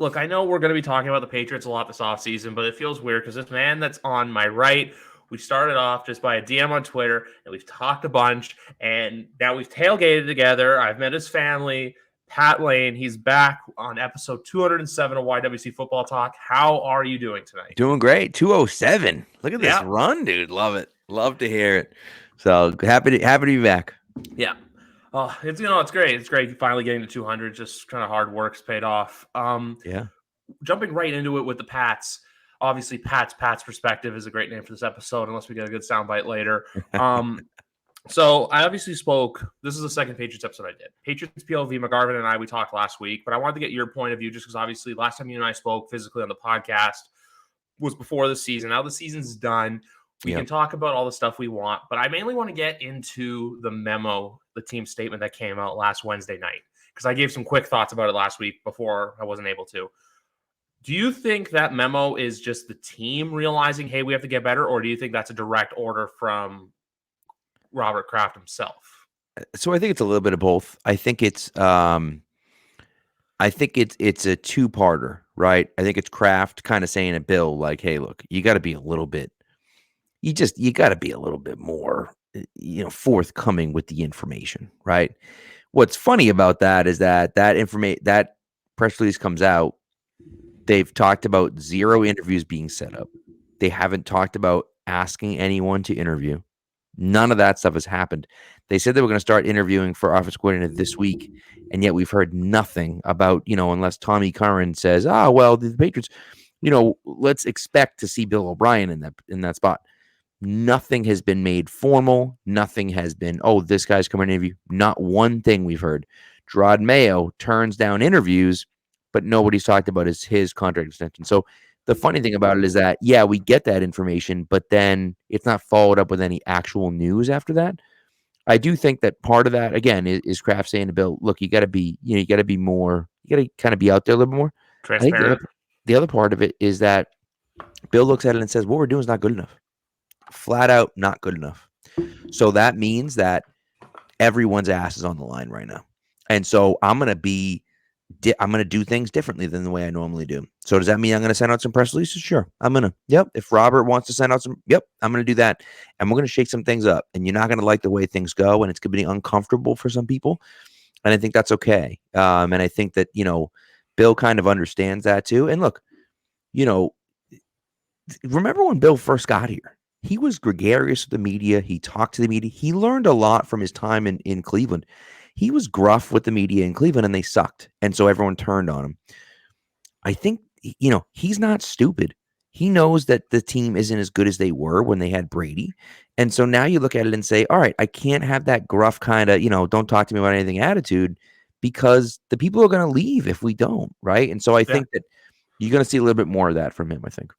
look, I know we're going to be talking about the Patriots a lot this offseason, but it feels weird because this man that's on my right, we started off just by a DM on Twitter, and we've talked a bunch, and now we've tailgated together. I've met his family, Pat Lane. He's back on episode 207 of YWC Football Talk. How are you doing tonight? Doing great. 207. Look at this run, dude. Love it. Love to hear it. So happy to be back. Yeah. Oh, it's great. It's great finally getting to 200. Just kind of hard work's paid off. Yeah. Jumping right into it with the Pats. Obviously, Pat's perspective is a great name for this episode, unless we get a good soundbite later. So I obviously spoke. This is the second Patriots episode I did. Patriots POV, McGarvin and I, we talked last week, but I wanted to get your point of view just because obviously last time you and I spoke physically on the podcast was before the season. Now the season's done. We can talk about all the stuff we want, but I mainly want to get into the memo, the team statement that came out last Wednesday night, because I gave some quick thoughts about it last week before I wasn't able to. Do you think that memo is just the team realizing, hey, we have to get better, or do you think that's a direct order from Robert Kraft himself? So I think it's a little bit of both. I think it's a two-parter, right? I think it's Kraft kind of saying to Bill, like, hey, look, you got to be a little bit, you got to be a little bit more, forthcoming with the information, right? What's funny about that is that press release comes out. They've talked about 0 interviews being set up. They haven't talked about asking anyone to interview. None of that stuff has happened. They said they were going to start interviewing for offensive coordinator this week, and yet we've heard nothing about, unless Tommy Curran says, well, the Patriots, let's expect to see Bill O'Brien in that spot. Nothing has been made formal. Nothing has been, this guy's coming to interview. Not one thing we've heard. Gerard Mayo turns down interviews, but nobody's talked about his contract extension. So the funny thing about it is that, we get that information, but then it's not followed up with any actual news after that. I do think that part of that, again, is Kraft saying to Bill, look, you got to be more, you got to kind of be out there a little bit more. Transparent. I think the other part of it is that Bill looks at it and says, what we're doing is not good enough. Flat out not good enough. So that means that everyone's ass is on the line right now. And so I'm going to do things differently than the way I normally do. So does that mean I'm going to send out some press releases? Sure. I'm going to. Yep. If Robert wants to send out some, I'm going to do that. And we're going to shake some things up. And you're not going to like the way things go. And it's going to be uncomfortable for some people. And I think that's okay. And I think that, Bill kind of understands that too. And look, remember when Bill first got here? He was gregarious with the media. He talked to the media. He learned a lot from his time in Cleveland. He was gruff with the media in Cleveland, and they sucked. And so everyone turned on him. I think, he's not stupid. He knows that the team isn't as good as they were when they had Brady. And so now you look at it and say, all right, I can't have that gruff kind of, don't talk to me about anything attitude, because the people are going to leave if we don't, right? And so I think that you're going to see a little bit more of that from him, I think.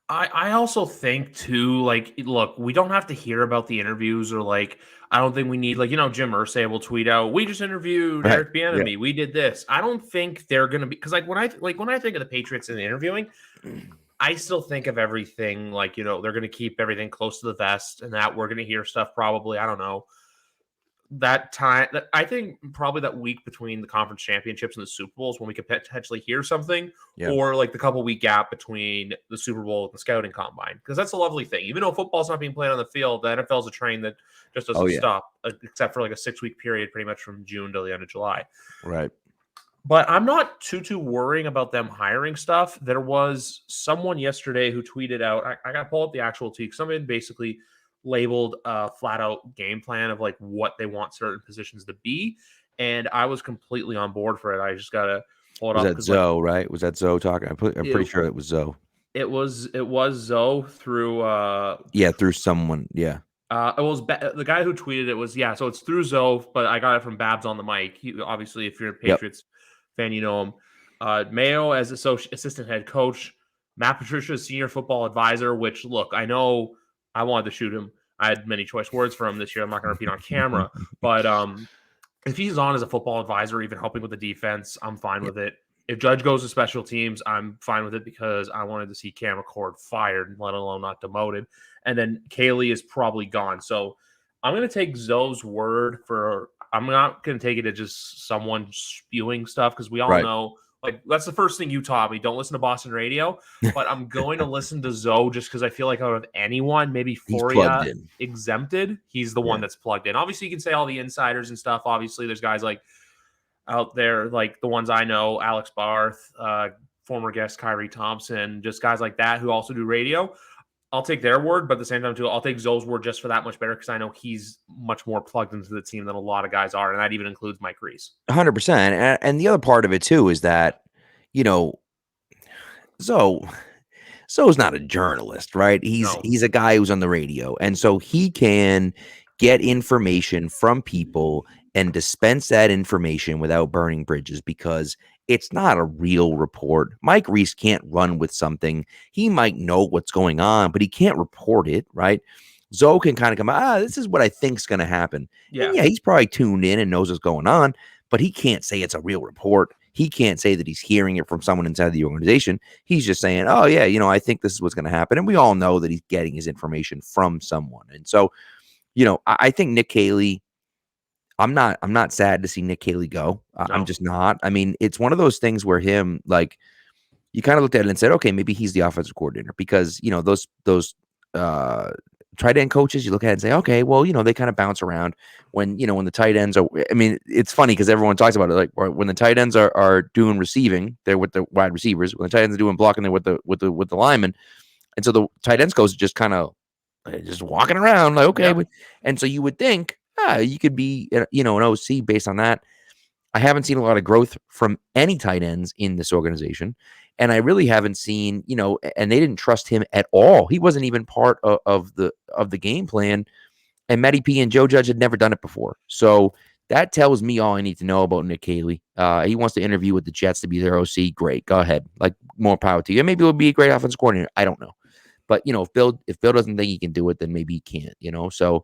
I also think too, look, we don't have to hear about the interviews, or I don't think we need, Jim Irsay will tweet out, we just interviewed Eric Bieniemy. Yeah. We did this. I don't think they're going to be, because when I think of the Patriots in the interviewing, I still think of everything they're going to keep everything close to the vest, and that we're going to hear stuff probably, I don't know, that time. I think probably that week between the conference championships and the Super Bowls when we could potentially hear something, or the couple week gap between the Super Bowl and the scouting combine, because that's a lovely thing. Even though football's not being played on the field, the NFL is a train that just doesn't stop, except for a 6-week period, pretty much from June to the end of July. Right. But I'm not too worrying about them hiring stuff. There was someone yesterday who tweeted out, I got to pull up the actual tweet. Somebody basically labeled a flat out game plan of what they want certain positions to be, and I was completely on board for it. I just gotta pull it up. Was that Zoe, right? Was that Zoe talking? I'm pretty sure it was Zoe. It was Zoe through through someone. It was the guy who tweeted it was so it's through Zoe, but I got it from Babs on the mic. He, obviously, if you're a Patriots fan, you know him. Mayo as assistant head coach, Matt Patricia senior football advisor. Which, look, I know I wanted to shoot him. I had many choice words for him this year. I'm not going to repeat on camera, but if he's on as a football advisor, even helping with the defense, I'm fine with it. If Judge goes to special teams, I'm fine with it, because I wanted to see Cam McCord fired, let alone not demoted. And then Kaylee is probably gone. So I'm going to take Zoe's word for, I'm not going to take it as just someone spewing stuff, because we all know Like, that's the first thing you taught me. Don't listen to Boston radio, but I'm going to listen to Zoe just because I feel like out of anyone, maybe He's plugged Foria in. exempted, he's the one that's plugged in. Obviously, you can say all the insiders and stuff. Obviously, there's guys like out there, like the ones I know, Alex Barth, former guest Kyrie Thompson, just guys like that who also do radio. I'll take their word, but at the same time, too, I'll take Zoe's word just for that much better because I know he's much more plugged into the team than a lot of guys are, and that even includes Mike Reese. 100%. And the other part of it, too, is that, you know, Zoe's not a journalist, right? He's a guy who's on the radio, and so he can get information from people and dispense that information without burning bridges because it's not a real report. Mike Reese can't run with something. He might know what's going on, but he can't report it, right? Zoe can kind of come, this is what I think's going to happen. Yeah. And yeah, he's probably tuned in and knows what's going on, but he can't say it's a real report. He can't say that he's hearing it from someone inside the organization. He's just saying, oh, yeah, I think this is what's going to happen. And we all know that he's getting his information from someone. And so, I think Nick Caley, I'm not sad to see Nick Caley go. I'm just not. I mean, it's one of those things where him, like, you kind of looked at it and said, okay, maybe he's the offensive coordinator because, those tight end coaches, you look at it and say, okay, well, they kind of bounce around when the tight ends are, I mean, it's funny because everyone talks about it. Like when the tight ends are doing receiving, they're with the wide receivers. When the tight ends are doing blocking, they're with the linemen. And so the tight ends coach is just kind of just walking around like, okay. Yep. And so you would think, you could be, an OC based on that. I haven't seen a lot of growth from any tight ends in this organization. And I really haven't seen, and they didn't trust him at all. He wasn't even part of the game plan. And Matty P and Joe Judge had never done it before. So that tells me all I need to know about Nick Caley. He wants to interview with the Jets to be their OC. Great. Go ahead. Like, more power to you. And maybe it'll be a great offensive coordinator. I don't know. But, if Bill doesn't think he can do it, then maybe he can't, So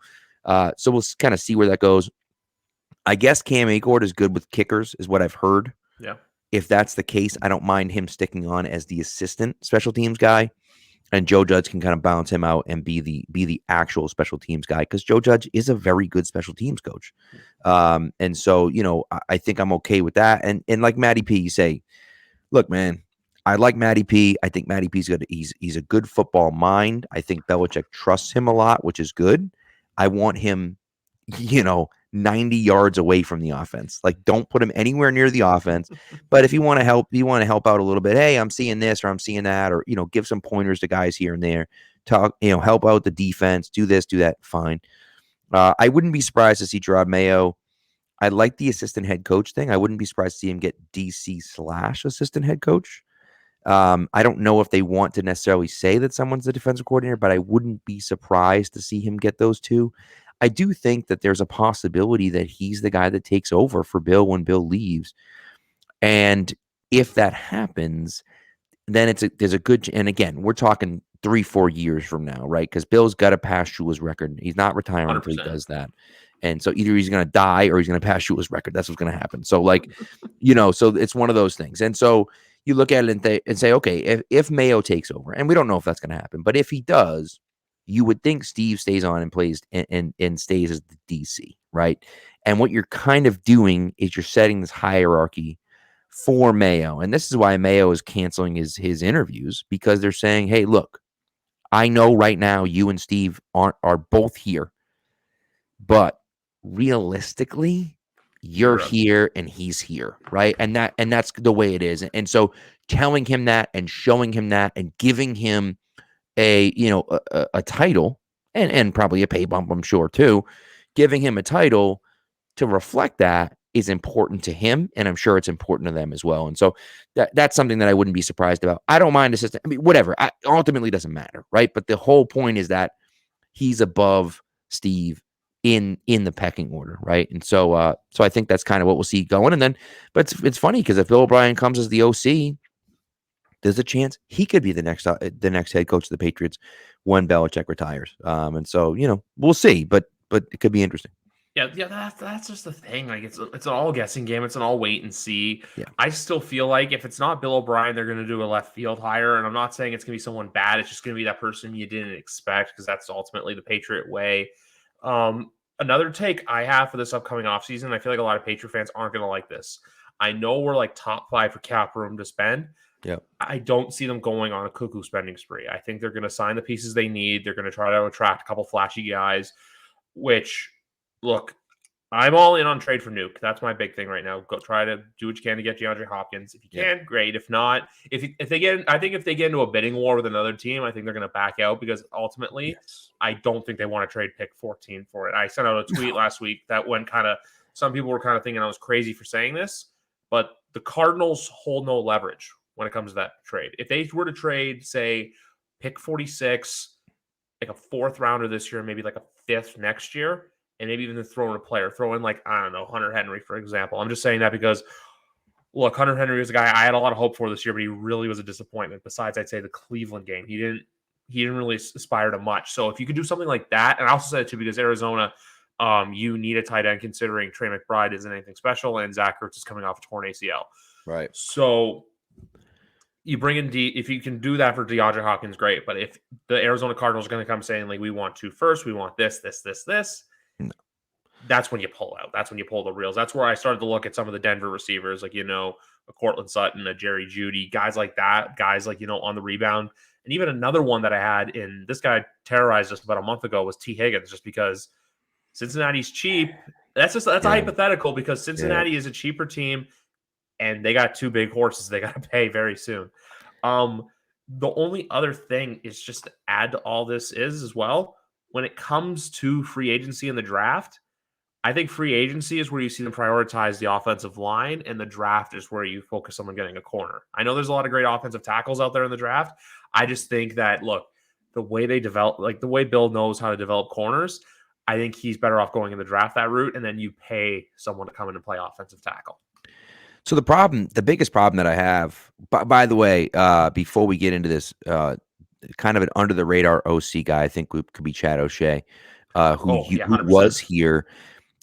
we'll kind of see where that goes. I guess Cam Achord is good with kickers, is what I've heard. Yeah. If that's the case, I don't mind him sticking on as the assistant special teams guy, and Joe Judge can kind of balance him out and be the actual special teams guy because Joe Judge is a very good special teams coach. And so, I think I'm okay with that. And like Matty P, you say, look, man, I like Matty P. I think Matty P's good. He's a good football mind. I think Belichick trusts him a lot, which is good. I want him, 90 yards away from the offense. Like, don't put him anywhere near the offense. But if you want to help out a little bit, hey, I'm seeing this or I'm seeing that, or, give some pointers to guys here and there, talk, help out the defense, do this, do that. Fine. I wouldn't be surprised to see Gerard Mayo. I like the assistant head coach thing. I wouldn't be surprised to see him get DC/assistant head coach. I don't know if they want to necessarily say that someone's the defensive coordinator, but I wouldn't be surprised to see him get those two. I do think that there's a possibility that he's the guy that takes over for Bill when Bill leaves. And if that happens, then there's a good, and again, we're talking 3-4 years from now, right? Because Bill's got to pass Shula's record. He's not retiring 100%. until he does that. And so either he's going to die or he's going to pass Shula's record. That's what's going to happen. So so it's one of those things. And so you look at it and say, okay, if Mayo takes over, and we don't know if that's going to happen, but if he does, you would think Steve stays on and plays and stays as the DC, right? And what you're kind of doing is you're setting this hierarchy for Mayo. And this is why Mayo is canceling his interviews, because they're saying, hey, look, I know right now you and Steve are both here, but realistically, you're here and he's here, right? And that's the way it is. And so telling him that and showing him that and giving him a title and probably a pay bump, I'm sure too, giving him a title to reflect that is important to him, and I'm sure it's important to them as well. And so that's something that I wouldn't be surprised about. I don't mind assistant. I mean, whatever. Ultimately doesn't matter, right? But the whole point is that he's above Steve in the pecking order, right? And so I think that's kind of what we'll see going. And then, but it's funny because if Bill O'Brien comes as the OC, there's a chance he could be the next head coach of the Patriots when Belichick retires. And so we'll see, but it could be interesting. Yeah, that's just the thing. Like, it's an all guessing game. It's an all wait and see. Yeah. I still feel like if it's not Bill O'Brien, they're going to do a left field hire. And I'm not saying it's going to be someone bad. It's just going to be that person you didn't expect, because that's ultimately the Patriot way. Another take I have for this upcoming offseason, I feel like a lot of Patriot fans aren't going to like this. I know we're like top 5 for cap room to spend. Yeah. I don't see them going on a cuckoo spending spree. I think they're going to sign the pieces they need. They're going to try to attract a couple flashy guys, which, look, I'm all in on trade for Nuke. That's my big thing right now. Go try to do what you can to get DeAndre Hopkins. If you can, great. If not, if they get, I think if they get into a bidding war with another team, I think they're going to back out because ultimately, I don't think they want to trade pick 14 for it. I sent out a tweet last week that went kind of, some people were kind of thinking I was crazy for saying this, but the Cardinals hold no leverage when it comes to that trade. If they were to trade, say, pick 46, like a 4th rounder this year, maybe like a 5th next year, and maybe even throw in a player, throw in like, I don't know, Hunter Henry, for example. I'm just saying that because, look, Hunter Henry was a guy I had a lot of hope for this year, but he really was a disappointment. Besides, I'd say the Cleveland game, he didn't really aspire to much. So if you could do something like that, and I also said it too because Arizona, you need a tight end considering Trey McBride isn't anything special, and Zach Ertz is coming off a torn ACL. Right. So you bring in if you can do that for DeAndre Hopkins, great. But if the Arizona Cardinals are going to come saying like we want 2 firsts, we want this, no. That's when you pull out. That's when you pull the reels. That's where I started to look at some of the Denver receivers, like, a Cortland Sutton, a Jerry Jeudy, guys like that, guys like, on the rebound. And even another one that I had in, this guy terrorized us about a month ago, was T. Higgins, just because Cincinnati's cheap. That's a hypothetical because Cincinnati is a cheaper team and they got 2 big horses they got to pay very soon. The only other thing is just to add to all this is as well, when it comes to free agency in the draft, I think free agency is where you see them prioritize the offensive line, and the draft is where you focus on getting a corner. I know there's a lot of great offensive tackles out there in the draft. I just think that, look, the way they develop, like the way Bill knows how to develop corners, I think he's better off going in the draft that route, and then you pay someone to come in and play offensive tackle. So the biggest problem that I have, by the way, before we get into this, kind of an under the radar OC guy, I think could be Chad O'Shea, who was here.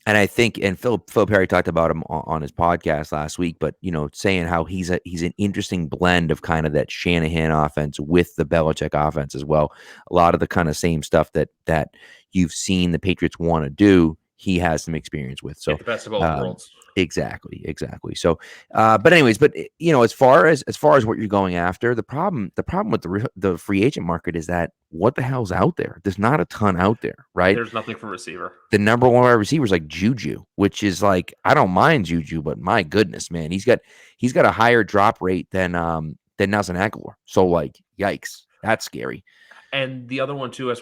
And I think, and Phil Perry talked about him on his podcast last week, but saying how he's an interesting blend of kind of that Shanahan offense with the Belichick offense as well. A lot of the kind of same stuff that you've seen the Patriots want to do, he has some experience with. So the best of both worlds. Exactly. So, but anyways, as far as what you're going after, the problem with the free agent market is that what the hell's out there? There's not a ton out there, right? There's nothing for receiver. The number one wide receiver is like Juju, which is like, I don't mind Juju, but my goodness, man, he's got a higher drop rate than Nelson Aguilar. So like, yikes, that's scary. And the other one too, if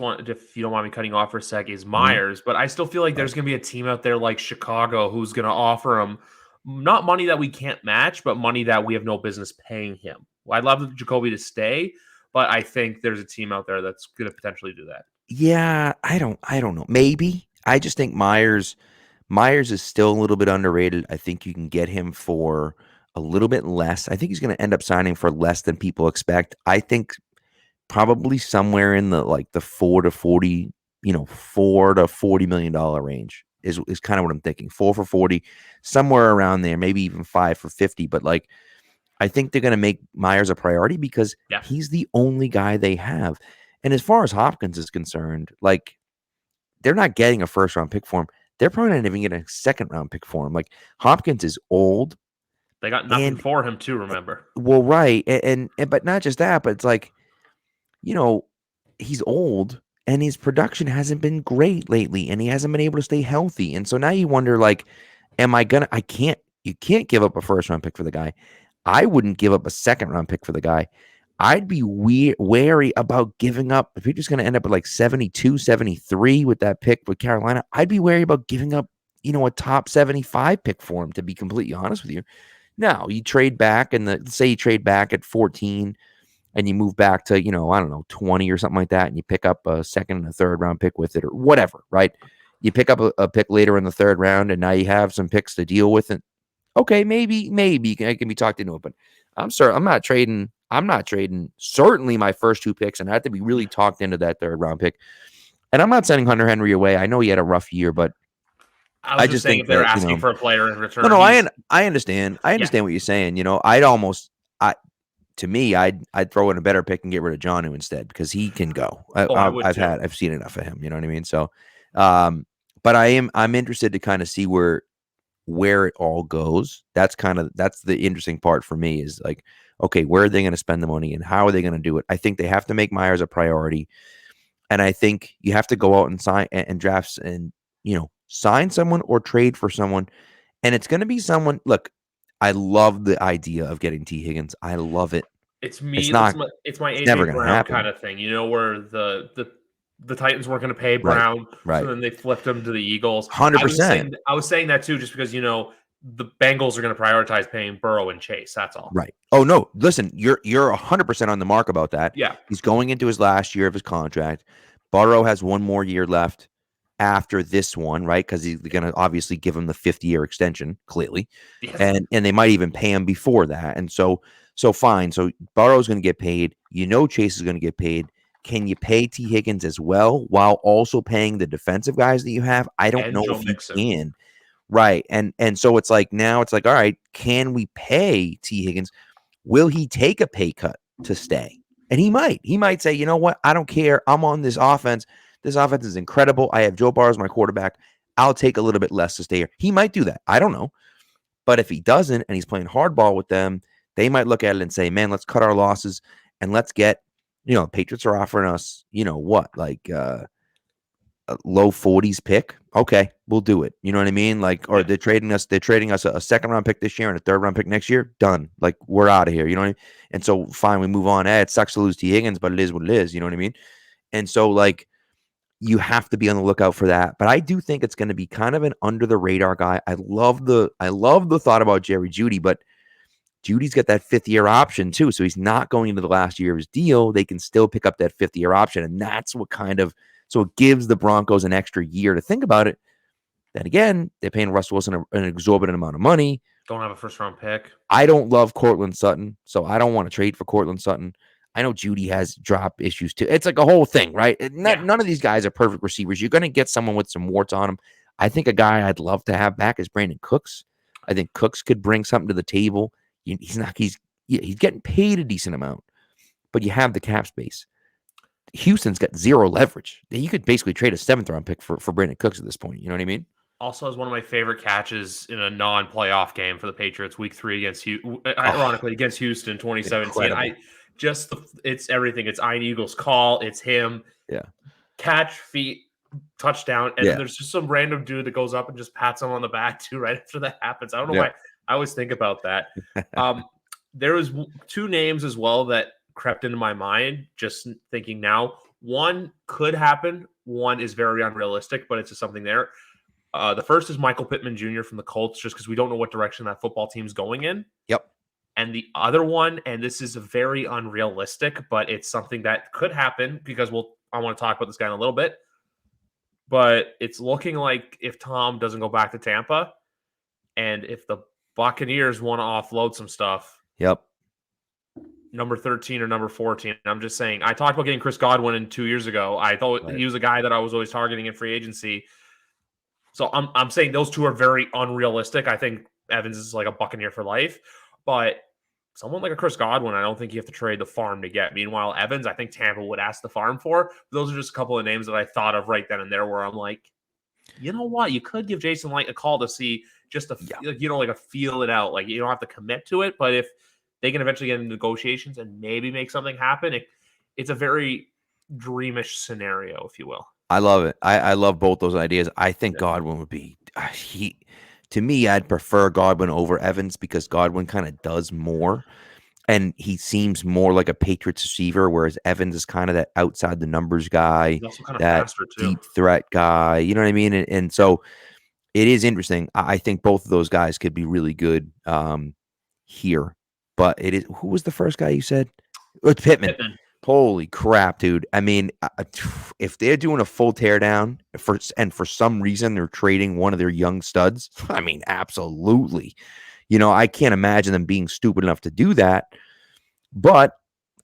you don't mind me cutting off for a sec, is Myers. But I still feel like there's going to be a team out there like Chicago who's going to offer him not money that we can't match, but money that we have no business paying him. Well, I'd love Jacoby to stay, but I think there's a team out there that's going to potentially do that. Yeah, I don't know. Maybe. I just think Myers is still a little bit underrated. I think you can get him for a little bit less. I think he's going to end up signing for less than people expect. I think probably somewhere in the like the $4 to $40 million range is kind of what I'm thinking. 4 for 40, somewhere around there, maybe even 5 for 50. But like, I think they're going to make Myers a priority because he's the only guy they have. And as far as Hopkins is concerned, like, they're not getting a first round pick for him. They're probably not even getting a second round pick for him. Like, Hopkins is old. They got nothing for him too, remember? Well, right. And but not just that, but it's like, he's old and his production hasn't been great lately and he hasn't been able to stay healthy. And so now you wonder, like, you can't give up a first round pick for the guy. I wouldn't give up a second round pick for the guy. I'd be wary about giving up. If you're just going to end up with like 72, 73 with that pick with Carolina, I'd be wary about giving up, a top 75 pick for him, to be completely honest with you. Now, you trade back say you trade back at 14 and you move back to, I don't know, 20 or something like that, and you pick up a second and a third round pick with it or whatever, right? You pick up a pick later in the third round and now you have some picks to deal with. And okay, maybe I can be talked into it, but I'm not trading certainly my first 2 picks, and I have to be really talked into that third round pick. And I'm not sending Hunter Henry away. I know he had a rough year, but I just think if they're asking for a player in return. No, I understand. I understand what you're saying. To me, I'd throw in a better pick and get rid of Jonnu instead, because he can go. I've seen enough of him. You know what I mean? So, but I'm interested to kind of see where where it all goes. That's the interesting part for me is like, okay, where are they going to spend the money and how are they going to do it? I think they have to make Myers a priority. And I think you have to go out and sign and drafts and, sign someone or trade for someone. And it's going to be someone. Look, I love the idea of getting T. Higgins. I love it. It's It's me. not, It's my it's never AJ going to Brown kind happen. of thing, where the Titans weren't going to pay Right. Brown, so Right. then they flipped him to the Eagles. 100%. I was saying that too, just because the Bengals are going to prioritize paying Burrow and Chase. That's all. Right. Oh no, listen, you're 100% on the mark about that. Yeah. He's going into his last year of his contract. Burrow has one more year left after this one, right? Because he's going to obviously give him the 50-year extension, clearly. Yes. And they might even pay him before that. And so fine. So Burrow's going to get paid. Chase is going to get paid. Can you pay T. Higgins as well while also paying the defensive guys that you have? I don't And know Joe if you Mixon. can. Right. And so it's like now it's like, all right, can we pay T. Higgins? Will he take a pay cut to stay? And he might. He might say, you know what? I don't care. I'm on this offense. This offense is incredible. I have Joe Burrow as my quarterback. I'll take a little bit less to stay here. He might do that. I don't know. But if he doesn't and he's playing hardball with them, they might look at it and say, man, let's cut our losses and let's get, Patriots are offering us, like low 40s pick. Okay, we'll do it. You know what I mean? Like, or they're trading us a second round pick this year and a third round pick next year. Done. Like, we're out of here. You know what I mean? And so fine, we move on. It sucks to lose T. Higgins, but it is what it is. You know what I mean? And so like you have to be on the lookout for that. But I do think it's going to be kind of an under the radar guy. I love the thought about Jerry Jeudy, but Judy's got that 5th-year option too. So he's not going into the last year of his deal. They can still pick up that 5th-year option. And that's what so it gives the Broncos an extra year to think about it. Then again, they're paying Russell Wilson an exorbitant amount of money. Don't have a first-round pick. I don't love Cortland Sutton, so I don't want to trade for Cortland Sutton. I know Judy has drop issues too. It's like a whole thing, right? None of these guys are perfect receivers. You're going to get someone with some warts on him. I think a guy I'd love to have back is Brandon Cooks. I think Cooks could bring something to the table. He's getting paid a decent amount, but you have the cap space. Houston's got zero leverage. You could basically trade a 7th-round pick for Brandon Cooks at this point. You know what I mean? Also has one of my favorite catches in a non-playoff game for the Patriots, Week 3 ironically against Houston, 2017. Incredible. It's everything. It's Ian Eagles' call. It's him. Yeah. Catch, feet, touchdown, and then there's just some random dude that goes up and just pats him on the back too right after that happens. I don't know why. I always think about that. There was 2 names as well that crept into my mind, just thinking now. One could happen. One is very unrealistic, but it's just something there. The first is Michael Pittman Jr. from the Colts, just because we don't know what direction that football team's going in. Yep. And the other one, and this is very unrealistic, but it's something that could happen because I want to talk about this guy in a little bit. But it's looking like if Tom doesn't go back to Tampa, and if the Buccaneers want to offload some stuff. Yep. Number 13 or number 14. I'm just saying, I talked about getting Chris Godwin in 2 years ago. I thought he was a guy that I was always targeting in free agency. So I'm saying those 2 are very unrealistic. I think Evans is like a Buccaneer for life, but someone like a Chris Godwin, I don't think you have to trade the farm to get. Meanwhile, Evans, I think Tampa would ask the farm for. Those are just a couple of names that I thought of right then and there where I'm like, you know what? You could give Jason Light a call to see just like a feel it out. Like you don't have to commit to it, but if they can eventually get into negotiations and maybe make something happen, it's a very dreamish scenario, if you will. I love it. I love both those ideas. I think Godwin would be to me, I'd prefer Godwin over Evans because Godwin kind of does more and he seems more like a Patriots receiver, whereas Evans is kind of that outside the numbers guy, He's also kind of that faster too. Deep threat guy. You know what I mean? And so it is interesting. I think both of those guys could be really good here. But it is, who was the first guy you said? It's Pittman. Holy crap, dude. I mean, if they're doing a full teardown for some reason they're trading one of their young studs, I mean, absolutely. I can't imagine them being stupid enough to do that. But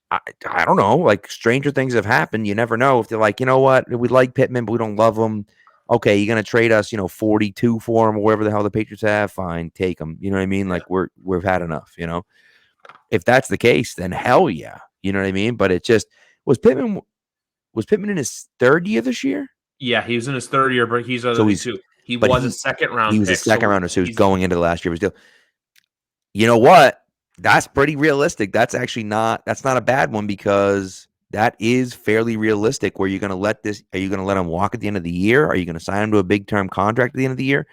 I don't know. Like, stranger things have happened. You never know. If they're like, you know what? We like Pittman, but we don't love him. Okay, you're going to trade us, 42 for him or whatever the hell the Patriots have. Fine, take him. You know what I mean? Yeah. Like, we've had enough, If that's the case, then hell yeah. You know what I mean? But it just was Pittman in his 3rd year this year? Yeah, he was in his 3rd year, but he's He but was a second round he was a pick. second rounder, so he was going into the last year of his deal. You know what? That's pretty realistic. That's not a bad one, because that is fairly realistic. Where you're going to are you going to let him walk at the end of the year? Are you going to sign him to a big term contract at the end of the year?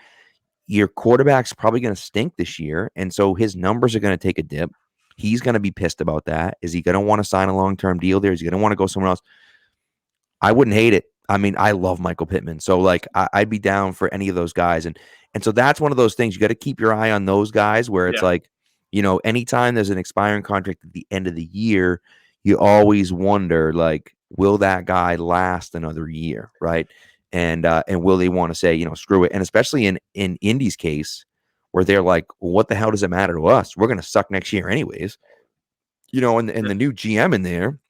Your quarterback's probably going to stink this year, and so his numbers are going to take a dip. He's going to be pissed about that. Is he going to want to sign a long-term deal there? Is he going to want to go somewhere else? I wouldn't hate it. I mean, I love Michael Pittman, so like I'd be down for any of those guys, and so that's one of those things you got to keep your eye on those guys where it's like, anytime there's an expiring contract at the end of the year, you always wonder, like, will that guy last another year, right? And will they want to say, screw it? And especially in Indy's case, where they're like, well, what the hell does it matter to us? We're going to suck next year anyways. And the new GM in there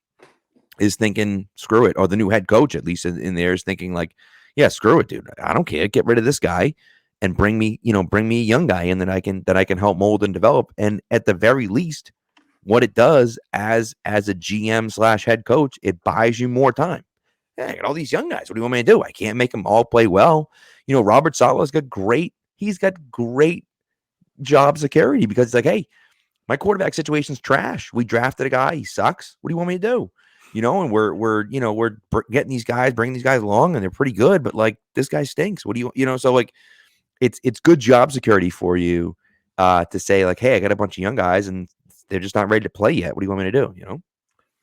is thinking, screw it. Or the new head coach, at least in there, is thinking like, yeah, screw it, dude. I don't care. Get rid of this guy and bring me a young guy in that I can help mold and develop. And at the very least, what it does as a GM / head coach, it buys you more time. Hey, I got all these young guys. What do you want me to do? I can't make them all play well. Robert Saleh's got great job security, because it's like, hey, my quarterback situation's trash. We drafted a guy. He sucks. What do you want me to do? And we're getting these guys, bringing these guys along, and they're pretty good, but like, this guy stinks. What do you so like, it's good job security for you to say like, hey, I got a bunch of young guys and they're just not ready to play yet. What do you want me to do?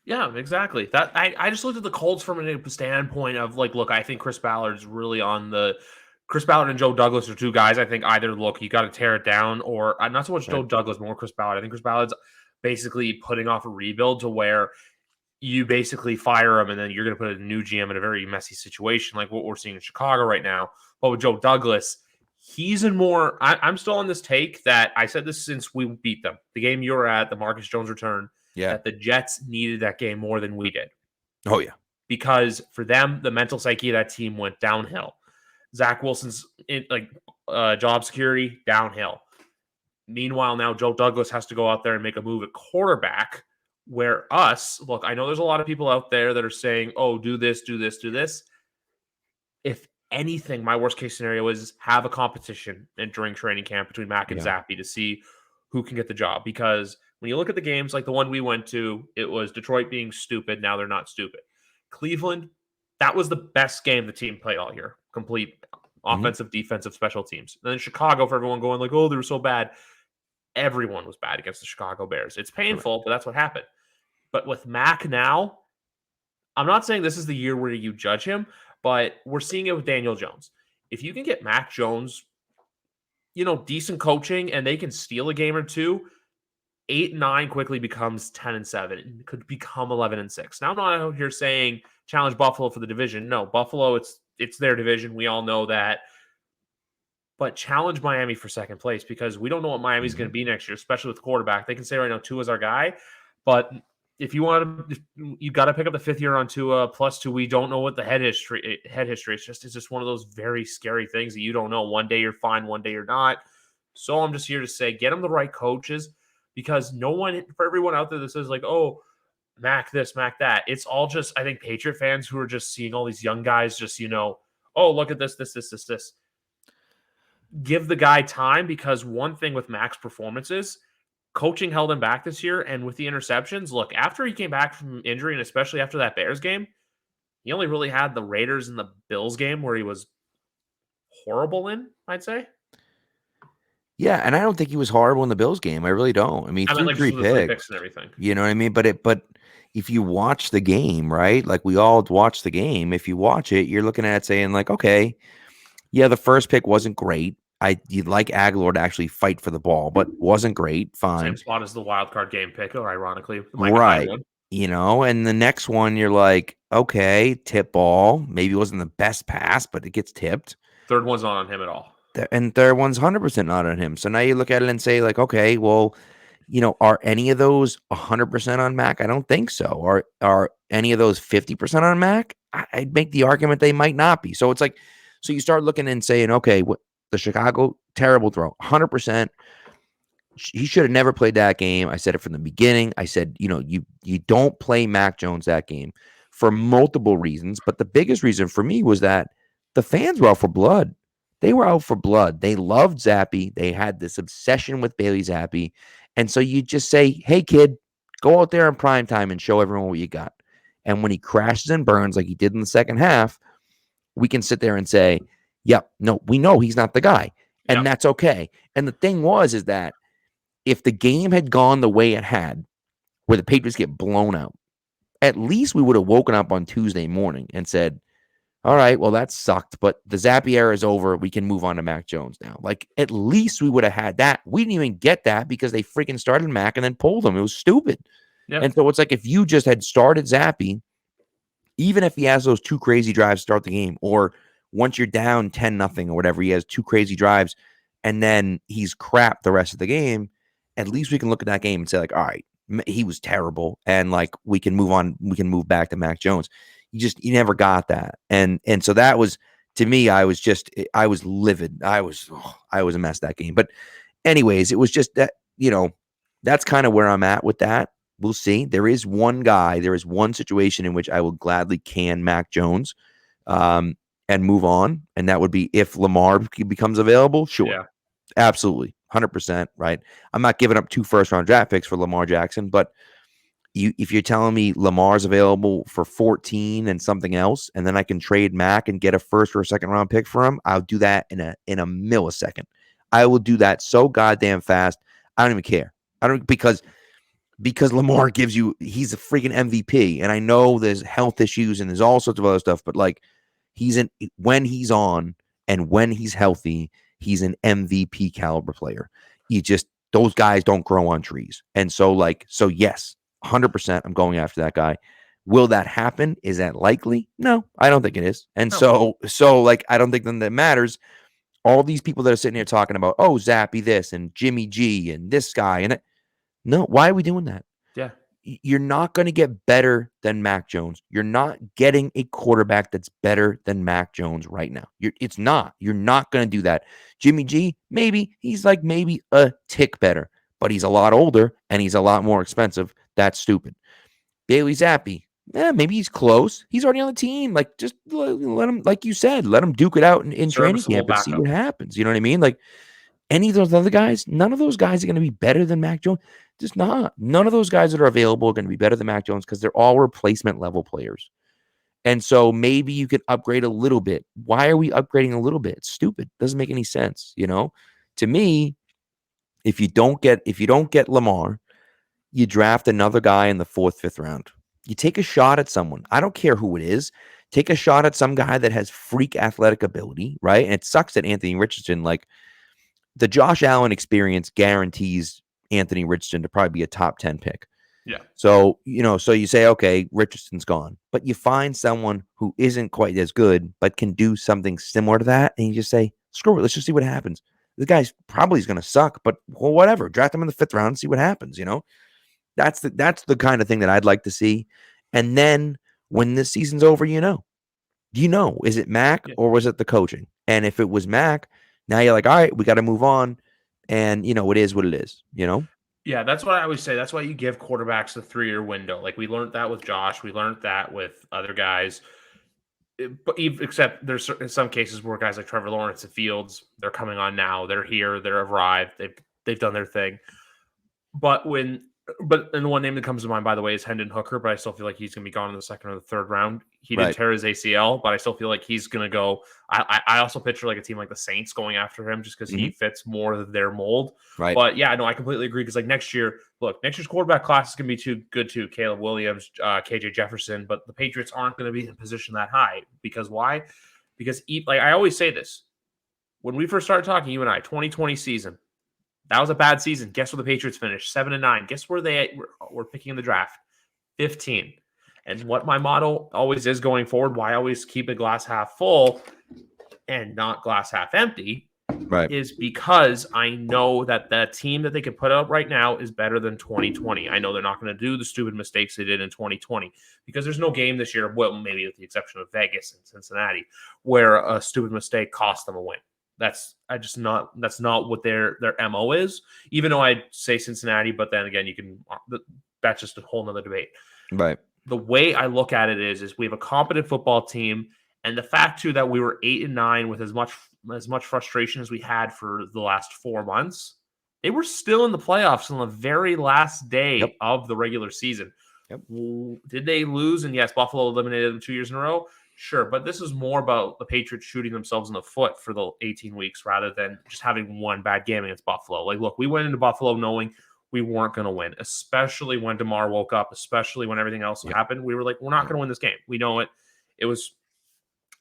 Yeah, exactly. That I just looked at the Colts from a standpoint of like, look, I think Chris Ballard's really on the Chris Ballard and Joe Douglas are two guys. I think either, look, you got to tear it down, or not so much Joe Douglas, more Chris Ballard. I think Chris Ballard's basically putting off a rebuild to where you basically fire him and then you're going to put a new GM in a very messy situation, like what we're seeing in Chicago right now. But with Joe Douglas, he's in more. I'm still on this take that I said this since we beat them. The game you were at, the Marcus Jones return, that the Jets needed that game more than we did. Oh, yeah. Because for them, the mental psyche of that team went downhill. Zach Wilson's job security, downhill. Meanwhile, now Joe Douglas has to go out there and make a move at quarterback, where look, I know there's a lot of people out there that are saying, oh, do this, do this, do this. If anything, my worst case scenario is have a competition during training camp between Mac and Zappy to see who can get the job. Because when you look at the games like the one we went to, it was Detroit being stupid. Now they're not stupid. Cleveland, that was the best game the team played all year. Complete offensive, defensive, special teams. And then Chicago, for everyone going like, oh, they were so bad. Everyone was bad against the Chicago Bears. It's painful, but that's what happened. But with Mac now, I'm not saying this is the year where you judge him, but we're seeing it with Daniel Jones. If you can get Mac Jones, decent coaching, and they can steal a game or two, 8-9 quickly becomes 10-7. It could become 11-6. Now, I'm not out here saying challenge Buffalo for the division. No, Buffalo, it's their division. We all know that. But challenge Miami for second place, because we don't know what Miami's going to be next year, especially with quarterback. They can say right now Tua's our guy, but if you want to, you got to pick up the fifth year on Tua plus 2. We don't know what the head history. It's just one of those very scary things that you don't know. One day you're fine, one day you're not. So I'm just here to say, get them the right coaches, because for everyone out there that says like, oh, Mac this, Mac that, it's all just, I think, Patriot fans who are just seeing all these young guys just, oh, look at this. Give the guy time, because one thing with Mac's performances, coaching held him back this year. And with the interceptions, look, after he came back from injury, and especially after that Bears game, he only really had the Raiders and the Bills game where he was horrible in, I'd say. Yeah, and I don't think he was horrible in the Bills game. I really don't. I mean, he threw 3 picks and everything. You know what I mean? But if you watch the game, right? Like, we all watch the game. If you watch it, you're looking at it saying like, okay, yeah, the first pick wasn't great. You'd like Aguilar to actually fight for the ball, but wasn't great. Fine. Same spot as the wild card game pick, or ironically. Right. And the next one, you're like, okay, tip ball. Maybe it wasn't the best pass, but it gets tipped. Third one's not on him at all. And third one's 100% not on him. So now you look at it and say like, okay, well, are any of those 100% on Mac? I don't think so. Are any of those 50% on Mac? I'd make the argument they might not be. So it's like, so you start looking and saying, okay, the Chicago, terrible throw, 100%. He should have never played that game. I said it from the beginning. I said, you don't play Mac Jones that game for multiple reasons. But the biggest reason for me was that the fans were out for blood. They were out for blood. They loved Zappy. They had this obsession with Bailey Zappy. And so you just say, hey, kid, go out there in prime time and show everyone what you got. And when he crashes and burns like he did in the second half, we can sit there and say, yep, no, we know he's not the guy. And Yep. that's okay. And the thing is that if the game had gone the way it had, where the Patriots get blown out, at least we would have woken up on Tuesday morning and said, all right, well, that sucked, but the Zappy era is over. We can move on to Mac Jones now. Like, at least we would have had that. We didn't even get that because they freaking started Mac and then pulled him. It was stupid. Yep. And so it's like if you just had started Zappy, even if he has those 2 crazy drives to start the game, or once you're down 10-0 or whatever, he has 2 crazy drives, and then he's crap the rest of the game, at least we can look at that game and say, like, all right, he was terrible, and like we can move on, we can move back to Mac Jones. You never got that. And so that was, to me, I was livid. I was a mess that game. But anyways, it was just that, that's kind of where I'm at with that. We'll see. There is one situation in which I will gladly can Mac Jones and move on. And that would be if Lamar becomes available. Sure. Yeah. Absolutely. 100%. Right. I'm not giving up 2 first-round draft picks for Lamar Jackson, but if you're telling me Lamar's available for 14 and something else, and then I can trade Mac and get a first or a second round pick for him, I'll do that in a millisecond. I will do that so goddamn fast. I don't even care. Because Lamar he's a freaking MVP. And I know there's health issues and there's all sorts of other stuff, but like when he's on and when he's healthy, he's an MVP caliber player. Those guys don't grow on trees. And so yes, 100% I'm going after that guy. Will that happen? Is that likely? No, I don't think it is. And so I don't think that matters. All these people that are sitting here talking about, oh, Zappy this and Jimmy G and this guy and no, why are we doing that? Yeah. You're not going to get better than Mac Jones. You're not getting a quarterback that's better than Mac Jones right now. It's not. You're not going to do that. Jimmy G, maybe he's maybe a tick better, but he's a lot older and he's a lot more expensive. That's stupid. Bailey Zappy, maybe he's close. He's already on the team. Just let him, like you said, let him duke it out in training camp and see what happens. You know what I mean? Like any of those other guys, none of those guys are going to be better than Mac Jones. Just not. None of those guys that are available are going to be better than Mac Jones because they're all replacement level players. And so maybe you could upgrade a little bit. Why are we upgrading a little bit? It's stupid. Doesn't make any sense. To me, if you don't get Lamar, you draft another guy in the 4th, 5th round. You take a shot at someone. I don't care who it is. Take a shot at some guy that has freak athletic ability, right? And it sucks that Anthony Richardson, the Josh Allen experience guarantees Anthony Richardson to probably be a top 10 pick. Yeah. So, so you say, okay, Richardson's gone, but you find someone who isn't quite as good, but can do something similar to that. And you just say, screw it. Let's just see what happens. The guy's probably going to suck, but whatever. Draft him in the 5th round and see what happens, That's the kind of thing that I'd like to see. And then when this season's over, is it Mac or was it the coaching? And if it was Mac, now you're like, all right, we got to move on. And, it is what it is, Yeah, that's what I always say. That's why you give quarterbacks the 3-year window. Like we learned that with Josh. We learned that with other guys. Except there's in some cases where guys like Trevor Lawrence and Fields, they're coming on now. They're here. They're arrived. They've done their thing. But the one name that comes to mind, by the way, is Hendon Hooker, but I still feel like he's going to be gone in the 2nd or the 3rd round. He didn't tear his ACL, but I still feel like he's going to go. I also picture a team like the Saints going after him just because he fits more of their mold. Right. But yeah, no, I completely agree because next year's quarterback class is going to be too good too. Caleb Williams, KJ Jefferson, but the Patriots aren't going to be in a position that high because why? Because I always say this, when we first started talking, you and I, 2020 season. That was a bad season. Guess where the Patriots finished? 7-9. Guess where they were picking in the draft? 15. And what my motto always is going forward, why I always keep a glass half full and not glass half empty, is because I know that the team that they can put up right now is better than 2020. I know they're not going to do the stupid mistakes they did in 2020 because there's no game this year, well, maybe with the exception of Vegas and Cincinnati, where a stupid mistake cost them a win. That's not what their MO is, even though I'd say Cincinnati, but then again, that's just a whole nother debate. Right. The way I look at it is we have a competent football team, and the fact too that we were 8-9 with as much as much frustration as we had for the last 4 months, they were still in the playoffs on the very last day of the regular season. Did they lose? And yes, Buffalo eliminated them 2 years in a row. Sure, but this is more about the Patriots shooting themselves in the foot for the 18 weeks rather than just having one bad game against Buffalo. Like, look, we went into Buffalo knowing we weren't going to win, especially when DeMar woke up, especially when everything else happened. We were like, we're not going to win this game. We know it. It was,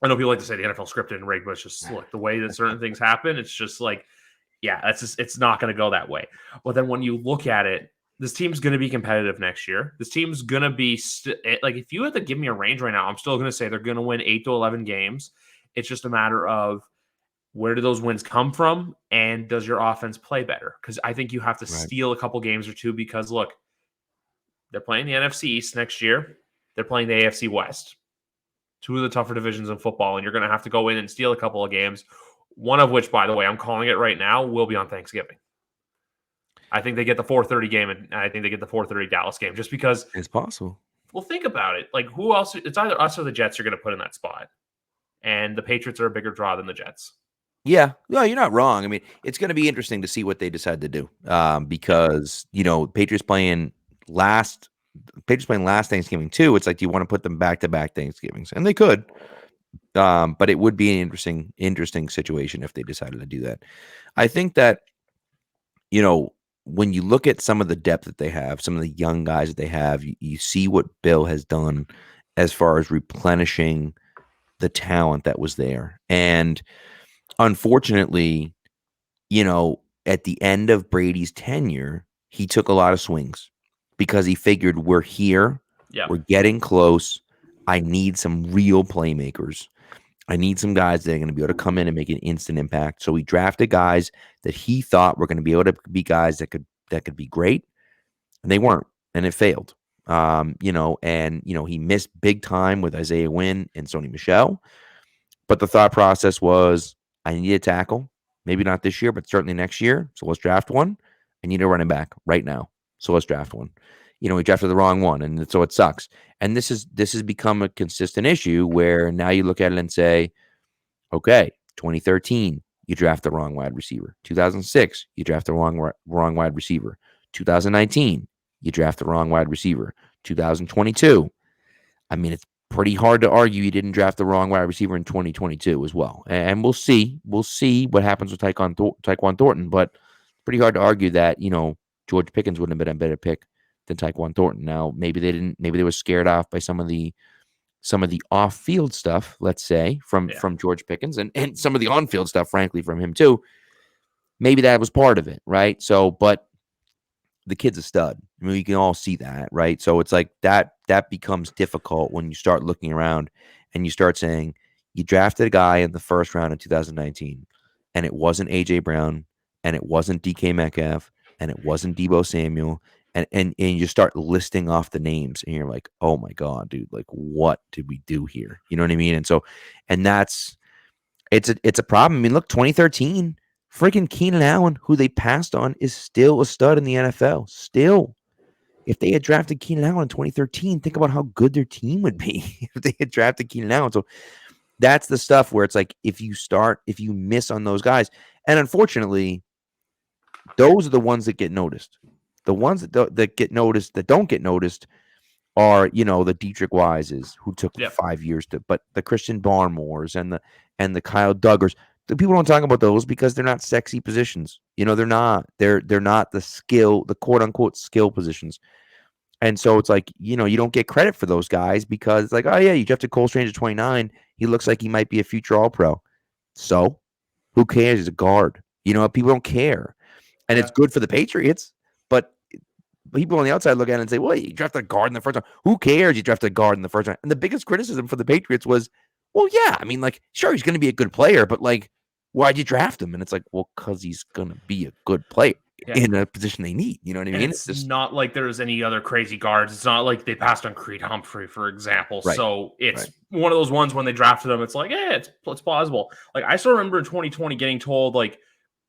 I know people like to say the NFL scripted and rigged, but it's just look, the way that certain things happen, it's just like, yeah, it's not going to go that way. But then when you look at it, this team's going to be competitive next year. This team's going to be like, if you had to give me a range right now, I'm still going to say they're going to win 8 to 11 games. It's just a matter of where do those wins come from, and does your offense play better? Because I think you have to steal a couple games or two. Because look, they're playing the NFC East next year. They're playing the AFC West, 2 of the tougher divisions in football, and you're going to have to go in and steal a couple of games. One of which, by the way, I'm calling it right now, will be on Thanksgiving. I think they get the 4:30 game, and I think they get the 4:30 Dallas game, just because it's possible. Well, think about it. Like, who else? It's either us or the Jets are going to put in that spot, and the Patriots are a bigger draw than the Jets. Yeah, no, you're not wrong. I mean, it's going to be interesting to see what they decide to do, because Patriots playing last Thanksgiving too. It's like, do you want to put them back to back Thanksgivings? And they could, but it would be an interesting situation if they decided to do that. I think that when you look at some of the depth that they have, some of the young guys that they have, you see what Bill has done as far as replenishing the talent that was there. And unfortunately, at the end of Brady's tenure, he took a lot of swings because he figured, we're here, we're getting close. I need some real playmakers. I need some guys that are going to be able to come in and make an instant impact. So he drafted guys that he thought were going to be able to be guys that could be great, and they weren't, and it failed. He missed big time with Isaiah Wynn and Sony Michel. But the thought process was, I need a tackle, maybe not this year, but certainly next year. So let's draft one. I need a running back right now. So let's draft one. He drafted the wrong one, and so it sucks. And this has become a consistent issue where now you look at it and say, okay, 2013, you draft the wrong wide receiver. 2006, you draft the wrong wide receiver. 2019, you draft the wrong wide receiver. 2022, I mean, it's pretty hard to argue you didn't draft the wrong wide receiver in 2022 as well. And we'll see what happens with Tyquan Thornton, but it's pretty hard to argue that, George Pickens wouldn't have been a better pick than Tyquan Thornton. Now, maybe they were scared off by some of the off-field stuff, let's say, from George Pickens, and some of the on-field stuff, frankly, from him too. Maybe that was part of it, right? So, but the kid's a stud. I mean, you can all see that, right? So it's like that becomes difficult when you start looking around and you start saying, you drafted a guy in the first round in 2019, and it wasn't A.J. Brown, and it wasn't DK Metcalf, and it wasn't Deebo Samuel, and you start listing off the names, and you're like, oh my God, dude, like, what did we do here? You know what I mean? And so, and it's a problem. I mean, look, 2013, freaking Keenan Allen, who they passed on, is still a stud in the NFL. Still. If they had drafted Keenan Allen in 2013, think about how good their team would be if they had drafted Keenan Allen. So that's the stuff where it's like, if you miss on those guys, and unfortunately, those are the ones that get noticed. The ones that get noticed, that don't get noticed, are the Dietrich Wises, who took 5 years but the Christian Barmores and the Kyle Duggars. The people don't talk about those because they're not sexy positions. They're not. They're not the quote unquote skill positions. And so it's like, you don't get credit for those guys because it's like, oh yeah, you drafted Cole Strange at 29. He looks like he might be a future All-Pro. So who cares? He's a guard. People don't care. And it's good for the Patriots, but people on the outside look at it and say, well, you drafted a guard in the first round. Who cares? You drafted a guard in the first round. And the biggest criticism for the Patriots was, well, yeah, I mean, like, sure, he's going to be a good player, but like, why'd you draft him? And it's like, well, because he's going to be a good player in a position they need. You know what I mean? It's just not like there's any other crazy guards. It's not like they passed on Creed Humphrey, for example. Right. So it's one of those ones when they drafted him, it's like, yeah, it's plausible. Like, I still remember in 2020 getting told, like,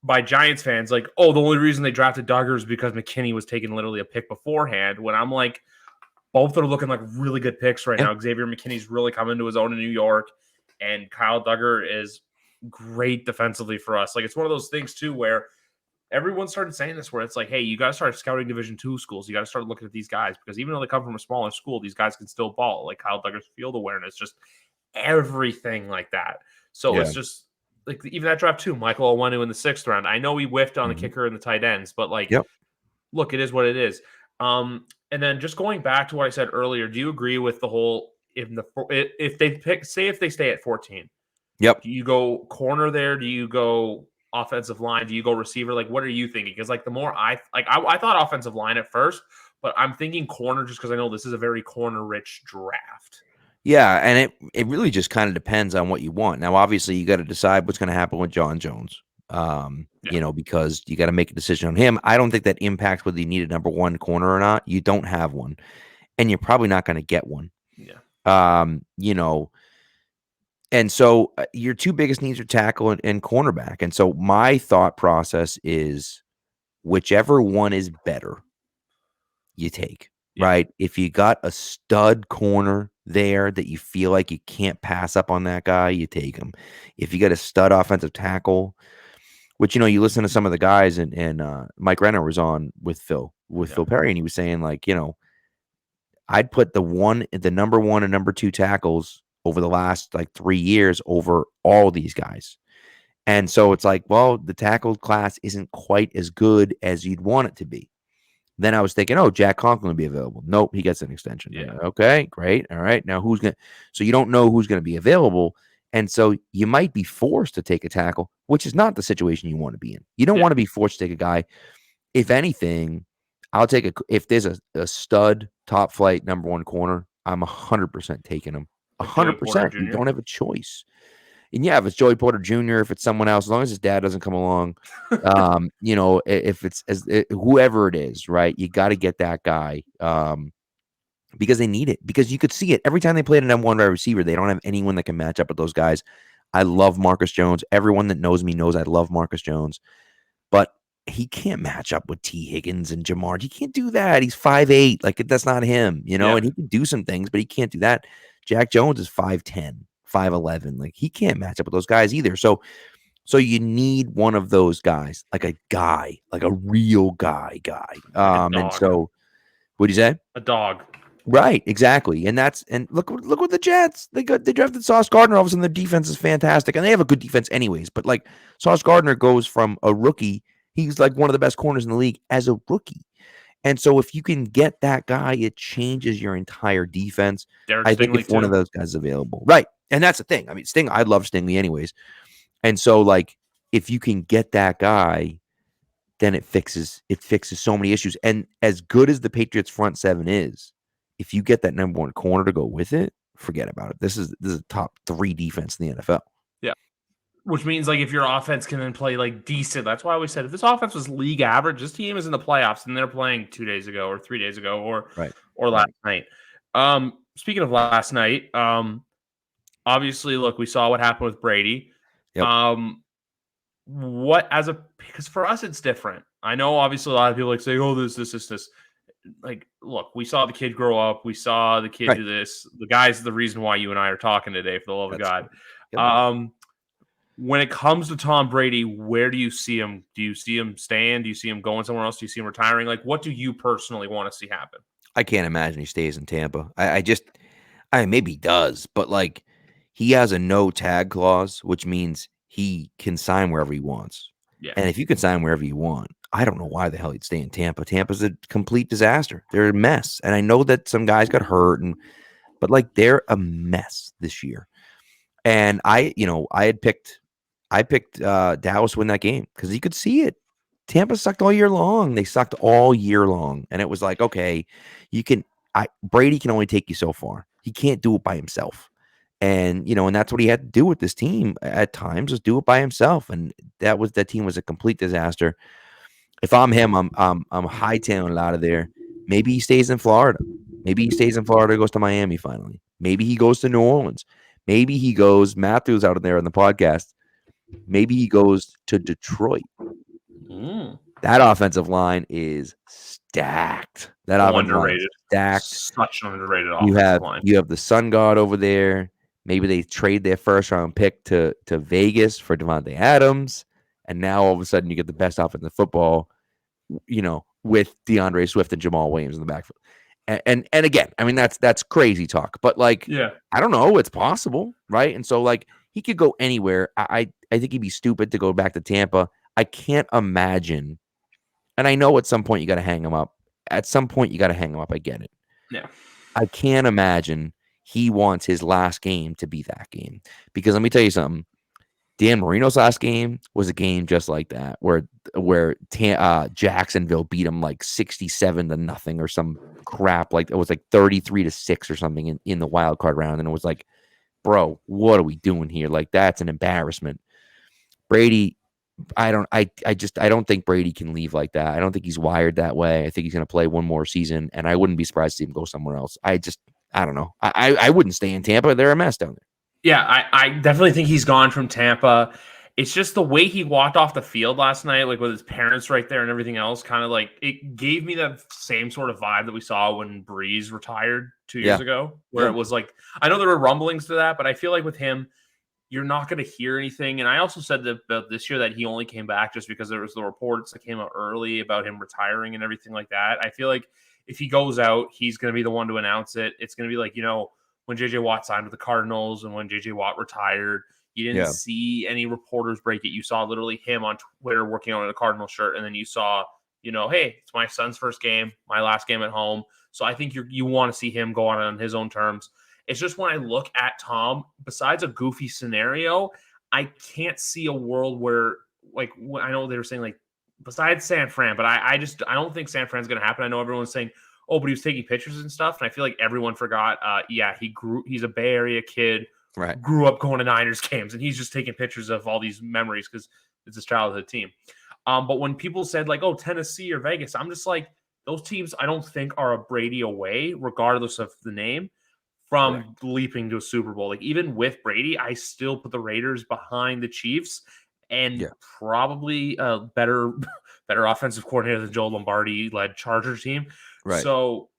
by Giants fans, like, oh, the only reason they drafted Duggar is because McKinney was taking literally a pick beforehand, when I'm like, both are looking like really good picks right now. Xavier McKinney's really coming to his own in New York, and Kyle Duggar is great defensively for us. Like, it's one of those things too where everyone started saying this, where it's like, hey, you got to start scouting Division II schools. You got to start looking at these guys, because even though they come from a smaller school, these guys can still ball. Like Kyle Duggar's field awareness, just everything like that. So it's just like, even that draft too, Michael Owenu in the 6th round. I know we whiffed on the kicker and the tight ends, but like, look, it is what it is. And then just going back to what I said earlier, do you agree with the whole, if they pick, say if they stay at 14, do you go corner there? Do you go offensive line? Do you go receiver? Like, what are you thinking? Because like, the more I thought offensive line at first, but I'm thinking corner just because I know this is a very corner rich draft. Yeah, and it really just kind of depends on what you want. Now, obviously, you got to decide what's going to happen with John Jones. You know, because you got to make a decision on him. I don't think that impacts whether you need a number 1 corner or not. You don't have one, and you're probably not going to get one. Yeah. You know, and so your 2 biggest needs are tackle and cornerback. And so my thought process is whichever one is better, you take. Right? If you got a stud corner there that you feel like you can't pass up on that guy, you take him. If you got a stud offensive tackle, which, you know, you listen to some of the guys, and Mike Renner was on with Phil Perry, and he was saying, like, you know, I'd put the number 1 and number 2 tackles over the last like 3 years over all these guys. And so it's like, well, the tackle class isn't quite as good as you'd want it to be. Then I was thinking, oh, Jack Conklin will be available. Nope, he gets an extension. Yeah. Okay, great. All right. Now so you don't know who's going to be available. And so you might be forced to take a tackle, which is not the situation you want to be in. You don't want to be forced to take a guy. If anything, I'll take if there's a stud top flight number 1 corner, I'm 100% taking him. 100%. You don't have a choice. And yeah, if it's Joey Porter Jr., if it's someone else, as long as his dad doesn't come along, you know, if it's whoever it is, right? You got to get that guy because they need it. Because you could see it every time they played an M1 wide receiver. They don't have anyone that can match up with those guys. I love Marcus Jones. Everyone that knows me knows I love Marcus Jones, but he can't match up with T. Higgins and Jamar. He can't do that. He's 5'8". Like, that's not him, you know. And he can do some things, but he can't do that. Jack Jones is 5'10". 5'11". Like, he can't match up with those guys either. So you need one of those guys, like a real guy. And so, what'd you say? A dog. Right, exactly. And look what the Jets, they drafted Sauce Gardner. All of a sudden, their defense is fantastic, and they have a good defense anyways. But like, Sauce Gardner goes from a rookie, he's like one of the best corners in the league as a rookie. And so if you can get that guy, it changes your entire defense. I think if one of those guys is available. Right. And that's the thing. I mean, I love Stingley anyways. And so, like, if you can get that guy, then it fixes so many issues. And as good as the Patriots front 7 is, if you get that number 1 corner to go with it, forget about it. This is a top 3 defense in the NFL. Yeah. Which means, like, if your offense can then play like decent, that's why we said if this offense was league average, this team is in the playoffs, and they're playing 2 days ago or 3 days ago or last night. Speaking of last night, obviously, look, we saw what happened with Brady. Yep. Because for us it's different. I know obviously a lot of people like say, oh, this. Like, look, we saw the kid grow up. We saw the kid do this. The guy's the reason why you and I are talking today, for the love of God. Yep. When it comes to Tom Brady, where do you see him? Do you see him staying? Do you see him going somewhere else? Do you see him retiring? Like, what do you personally want to see happen? I can't imagine he stays in Tampa. Maybe he does, but like, he has a no tag clause, which means he can sign wherever he wants. Yeah. And if you can sign wherever you want, I don't know why the hell he'd stay in Tampa. Tampa's a complete disaster. They're a mess. And I know that some guys got hurt, but like, they're a mess this year. And I picked Dallas to win that game because you could see it. Tampa sucked all year long. They sucked all year long. And it was like, okay, Brady can only take you so far. He can't do it by himself. And, you know, and that's what he had to do with this team at times, was do it by himself. And that team was a complete disaster. If I'm him, I'm hightailing it out of there. Maybe he stays in Florida. Maybe he stays in Florida, goes to Miami finally. Maybe he goes to New Orleans. Maybe he goes, Matthew's out there on the podcast. Maybe he goes to Detroit. That offensive line is stacked. That offensive line is stacked. Such an underrated offensive line. You have the Sun God over there. Maybe they trade their first round pick to Vegas for Devontae Adams, and now all of a sudden you get the best offensive football, with DeAndre Swift and Jamal Williams in the backfield. And again, I mean that's crazy talk, but like Yeah. I don't know, it's possible, right? And so like he could go anywhere. I think he'd be stupid to go back to Tampa. I can't imagine, and I know at some point you got to hang him up. At some point you got to hang him up. I get it. Yeah. I can't imagine he wants his last game to be that game, because let me tell you something. Dan Marino's last game was a game just like that, where Jacksonville beat him like 67-0 or some crap. Like it was like 33-6 or something in the wild card round. And it was like, bro, what are we doing here? Like, that's an embarrassment. Brady, I don't think Brady can leave like that. I don't think he's wired that way. I think he's going to play one more season, and I wouldn't be surprised to see him go somewhere else. I don't know. I wouldn't stay in Tampa. They're a mess down there. Yeah, I definitely think he's gone from Tampa. It's just the way he walked off the field last night, like with his parents right there and everything else, kind of like it gave me that same sort of vibe that we saw when Breeze retired 2 years ago, where it was like, I know there were rumblings to that, but I feel like with him, you're not going to hear anything. And I also said that about this year that he only came back just because there was the reports that came out early about him retiring and everything like that. I feel like if he goes out, he's going to be the one to announce it. It's going to be like, when JJ Watt signed with the Cardinals and when JJ Watt retired, you didn't see any reporters break it. You saw literally him on Twitter working on a Cardinal shirt. And then you saw, hey, it's my son's first game, my last game at home. So I think you want to see him go on his own terms. It's just when I look at Tom, besides a goofy scenario, I can't see a world where, like, I know they were saying, like, besides San Fran, but I don't think San Fran's going to happen. I know everyone's saying, oh, but he was taking pictures and stuff. And I feel like everyone forgot. He's a Bay Area kid, right? Grew up going to Niners games, and he's just taking pictures of all these memories because it's his childhood team. But when people said like, oh, Tennessee or Vegas, I'm just like, those teams I don't think are a Brady away, regardless of the name, from leaping to a Super Bowl. Like even with Brady, I still put the Raiders behind the Chiefs and probably a better offensive coordinator than Joe Lombardi-led Chargers team. Right. So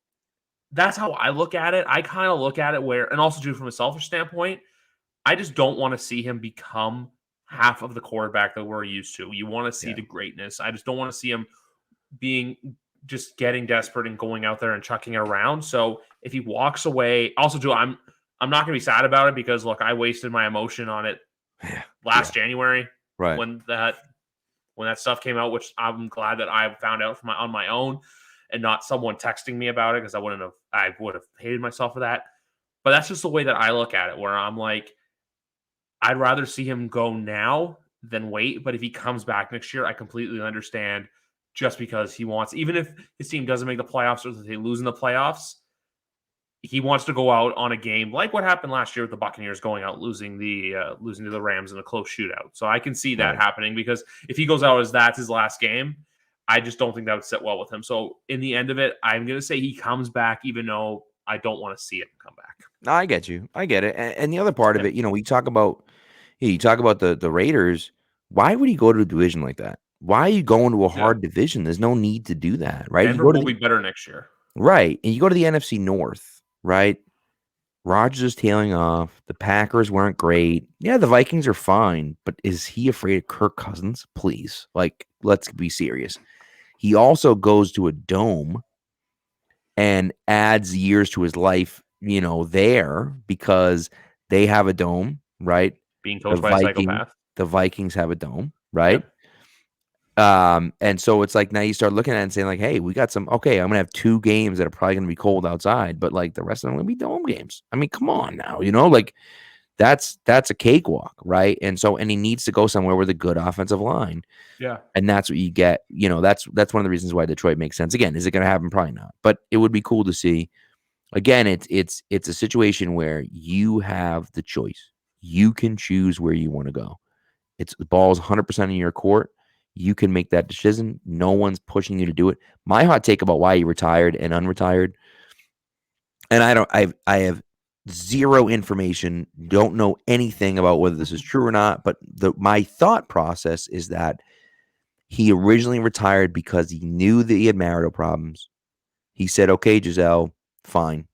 that's how I look at it. I kind of look at it and also too from a selfish standpoint, I just don't want to see him become half of the quarterback that we're used to. You want to see the greatness. I just don't want to see him just getting desperate and going out there and chucking it around. So if he walks away, also too, I'm not going to be sad about it because look, I wasted my emotion on it last January when that stuff came out, which I'm glad that I found out on my own and not someone texting me about it because I would have hated myself for that. But that's just the way that I look at it, where I'm like, I'd rather see him go now than wait. But if he comes back next year, I completely understand, just because he wants, even if his team doesn't make the playoffs or they lose in the playoffs, he wants to go out on a game like what happened last year with the Buccaneers going out losing to the Rams in a close shootout. So I can see that happening, because if he goes out as that's his last game, I just don't think that would sit well with him. So in the end of it, I'm going to say he comes back, even though I don't want to see him come back. No, I get you. I get it. And the other part of it, we talk about, the Raiders. Why would he go to a division like that? Why are you going to a hard division? There's no need to do that, right? Denver will be better next year. Right. And you go to the NFC North, right? Rodgers is tailing off. The Packers weren't great. Yeah, the Vikings are fine, but is he afraid of Kirk Cousins? Please. Like, let's be serious. He also goes to a dome and adds years to his life, there, because they have a dome, right? Being coached by a psychopath. The Vikings have a dome, right? And so it's like now you start looking at it and saying like, hey, we got I'm going to have 2 games that are probably going to be cold outside, but like the rest of them are going to be dome games. I mean, come on now, like that's a cakewalk, right? And he needs to go somewhere with a good offensive line. Yeah. And that's what you get. That's one of the reasons why Detroit makes sense. Again, is it going to happen? Probably not, but it would be cool to see. Again, it's a situation where you have the choice. You can choose where you want to go. The ball's 100% in your court. You can make that decision. No one's pushing you to do it. My hot take about why he retired and unretired, and I have zero information, don't know anything about whether this is true or not, but my thought process is that he originally retired because he knew that he had marital problems. He said, okay, Giselle, fine,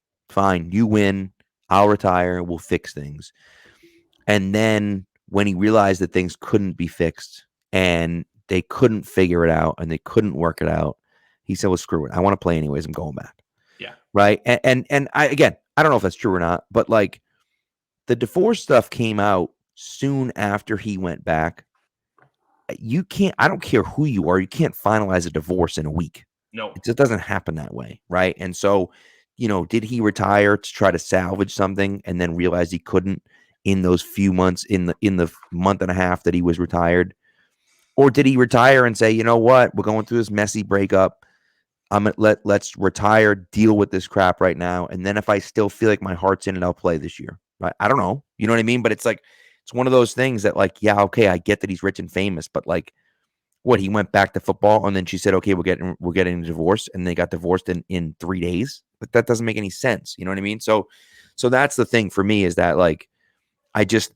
you win. I'll retire. We'll fix things. And then when he realized that things couldn't be fixed and they couldn't figure it out and they couldn't work it out, he said, well, screw it. I want to play anyways. I'm going back. Yeah. Right. And I, again, I don't know if that's true or not, but like the divorce stuff came out soon after he went back. You can't, I don't care who you are, you can't finalize a divorce in a week. No. It just doesn't happen that way. Right. And so, did he retire to try to salvage something and then realize he couldn't in those few months, in the month and a half that he was retired? Or did he retire and say, you know what, we're going through this messy breakup. Let's retire, deal with this crap right now. And then if I still feel like my heart's in it, I'll play this year. Right. I don't know. You know what I mean? But it's like, it's one of those things that like, yeah, okay, I get that he's rich and famous, but like, what, he went back to football and then she said, okay, we're getting a divorce, and they got divorced in 3 days. Like, that doesn't make any sense. You know what I mean? So that's the thing for me, is that like, I just,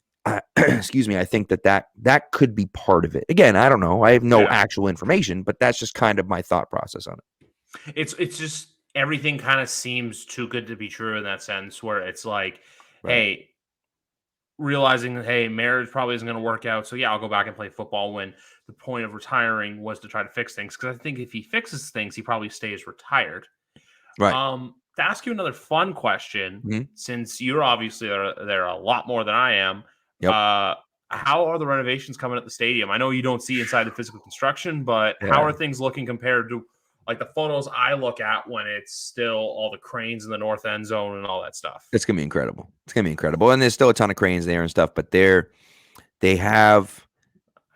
excuse me, I think that could be part of it. Again, I don't know. I have no actual information, but that's just kind of my thought process on it. It's just everything kind of seems too good to be true in that sense, where it's like, hey, realizing that, hey, marriage probably isn't going to work out. So yeah, I'll go back and play football, when the point of retiring was to try to fix things. Because I think if he fixes things, he probably stays retired. Right. To ask you another fun question, since you're obviously there a lot more than I am, how are the renovations coming at the stadium? I know you don't see inside the physical construction, but how are things looking compared to like the photos I look at when it's still all the cranes in the north end zone and all that stuff? It's gonna be incredible. It's gonna be incredible, and there's still a ton of cranes there and stuff. But they have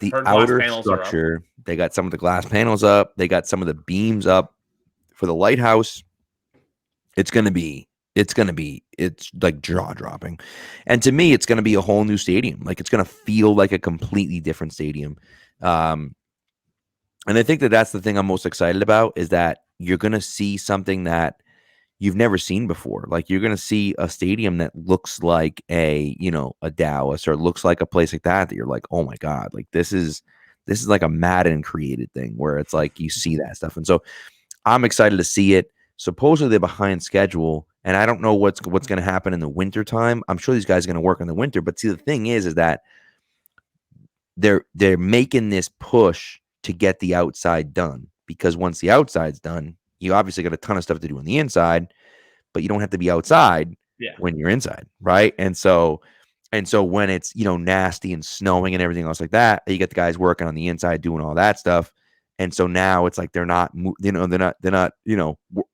the outer structure. They got some of the glass panels up. They got some of the beams up for the lighthouse. It's like jaw dropping. And to me, it's going to be a whole new stadium. Like, it's going to feel like a completely different stadium. And I think that's the thing I'm most excited about, is that you're going to see something that you've never seen before. Like, you're going to see a stadium that looks like a Dallas, or looks like a place like that you're like, oh my God, like this is like a Madden created thing, where it's like you see that stuff. And so I'm excited to see it. Supposedly they're behind schedule, and I don't know what's going to happen in the winter time. I'm sure these guys are going to work in the winter, but see, the thing is that they're making this push to get the outside done, because once the outside's done, you obviously got a ton of stuff to do on the inside, but you don't have to be outside when you're inside, right? And so when it's nasty and snowing and everything else like that, you get the guys working on the inside doing all that stuff. And so now it's like they're not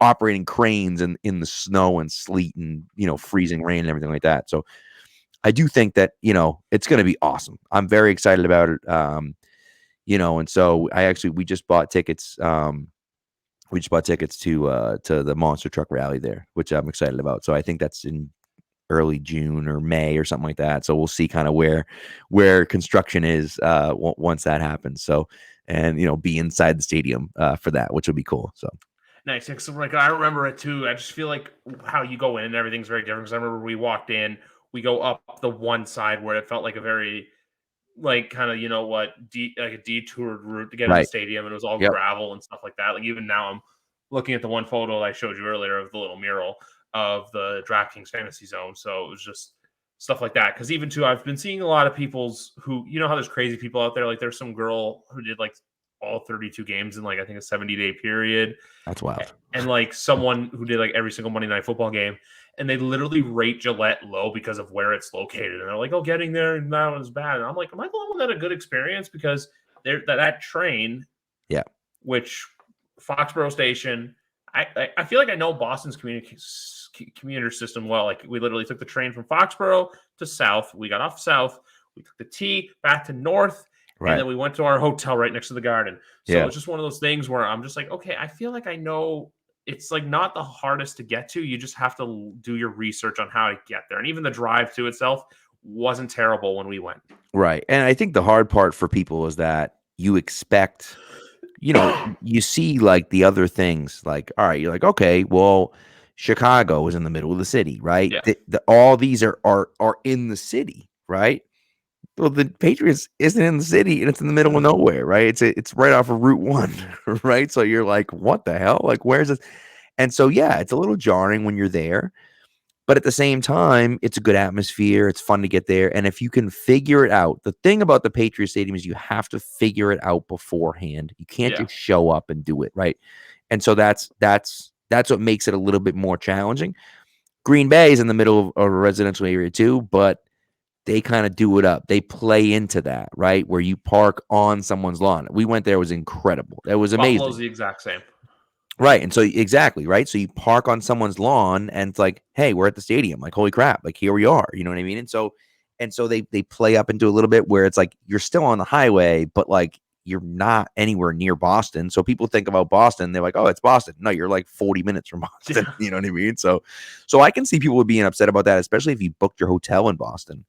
operating cranes in the snow and sleet and freezing rain and everything like that. So I do think that it's going to be awesome. I'm very excited about it. And so we just bought tickets. We just bought tickets to the Monster Truck Rally there, which I'm excited about. So I think that's in early June or May or something like that. So we'll see kind of where construction is once that happens. So. And be inside the stadium for that, which would be cool. So nice. So like, I remember it too. I just feel like how you go in and everything's very different. Because I remember we walked in, we go up the one side where it felt like a very like kind of like a detoured route to get in the stadium, and it was all gravel and stuff like that. Like, even now I'm looking at the one photo I showed you earlier of the little mural of the DraftKings Fantasy Zone. So it was just stuff like that. Because even too, I've been seeing a lot of people's who, how there's crazy people out there. Like, there's some girl who did like all 32 games in like, I think, a 70-day period. That's wild. And like someone who did like every single Monday Night Football game, and they literally rate Gillette low because of where it's located. And they're like, oh, getting there and that was bad. And I'm like, am I the one that had a good experience? Because that train, which Foxborough Station, I feel like I know Boston's commuter system well. Like, we literally took the train from Foxborough to South. We got off South. We took the T back to North. And then we went to our hotel right next to the Garden. So it's just one of those things where I'm just like, okay, I feel like I know it's like not the hardest to get to. You just have to do your research on how to get there. And even the drive to itself wasn't terrible when we went. Right. And I think the hard part for people is that you expect, you see like the other things, like, all right, you're like, okay, well, Chicago is in the middle of the city, right? Yeah. All these are in the city, right? Well, the Patriots isn't in the city, and it's in the middle of nowhere, right? It's right off of Route 1, right? So you're like, what the hell? Like, where's this? And so, yeah, it's a little jarring when you're there. But at the same time, it's a good atmosphere. It's fun to get there. And if you can figure it out, the thing about the Patriot Stadium is you have to figure it out beforehand. You can't Yeah. just show up and do it, right? And so that's what makes it a little bit more challenging. Green Bay is in the middle of a residential area too, but they kind of do it up. They play into that, right? Where you park on someone's lawn. We went there, it was incredible. It was Buffalo's amazing. the exact same. Right. And so exactly, right? So you park on someone's lawn and it's like, hey, we're at the stadium. Like, holy crap, like here we are. You know what I mean? And so they play up into a little bit where it's like you're still on the highway, but like you're not anywhere near Boston. So people think about Boston, they're like, oh, it's Boston. No, you're like 40 minutes from Boston. Yeah. You know what I mean? So I can see people being upset about that, especially if you booked your hotel in Boston.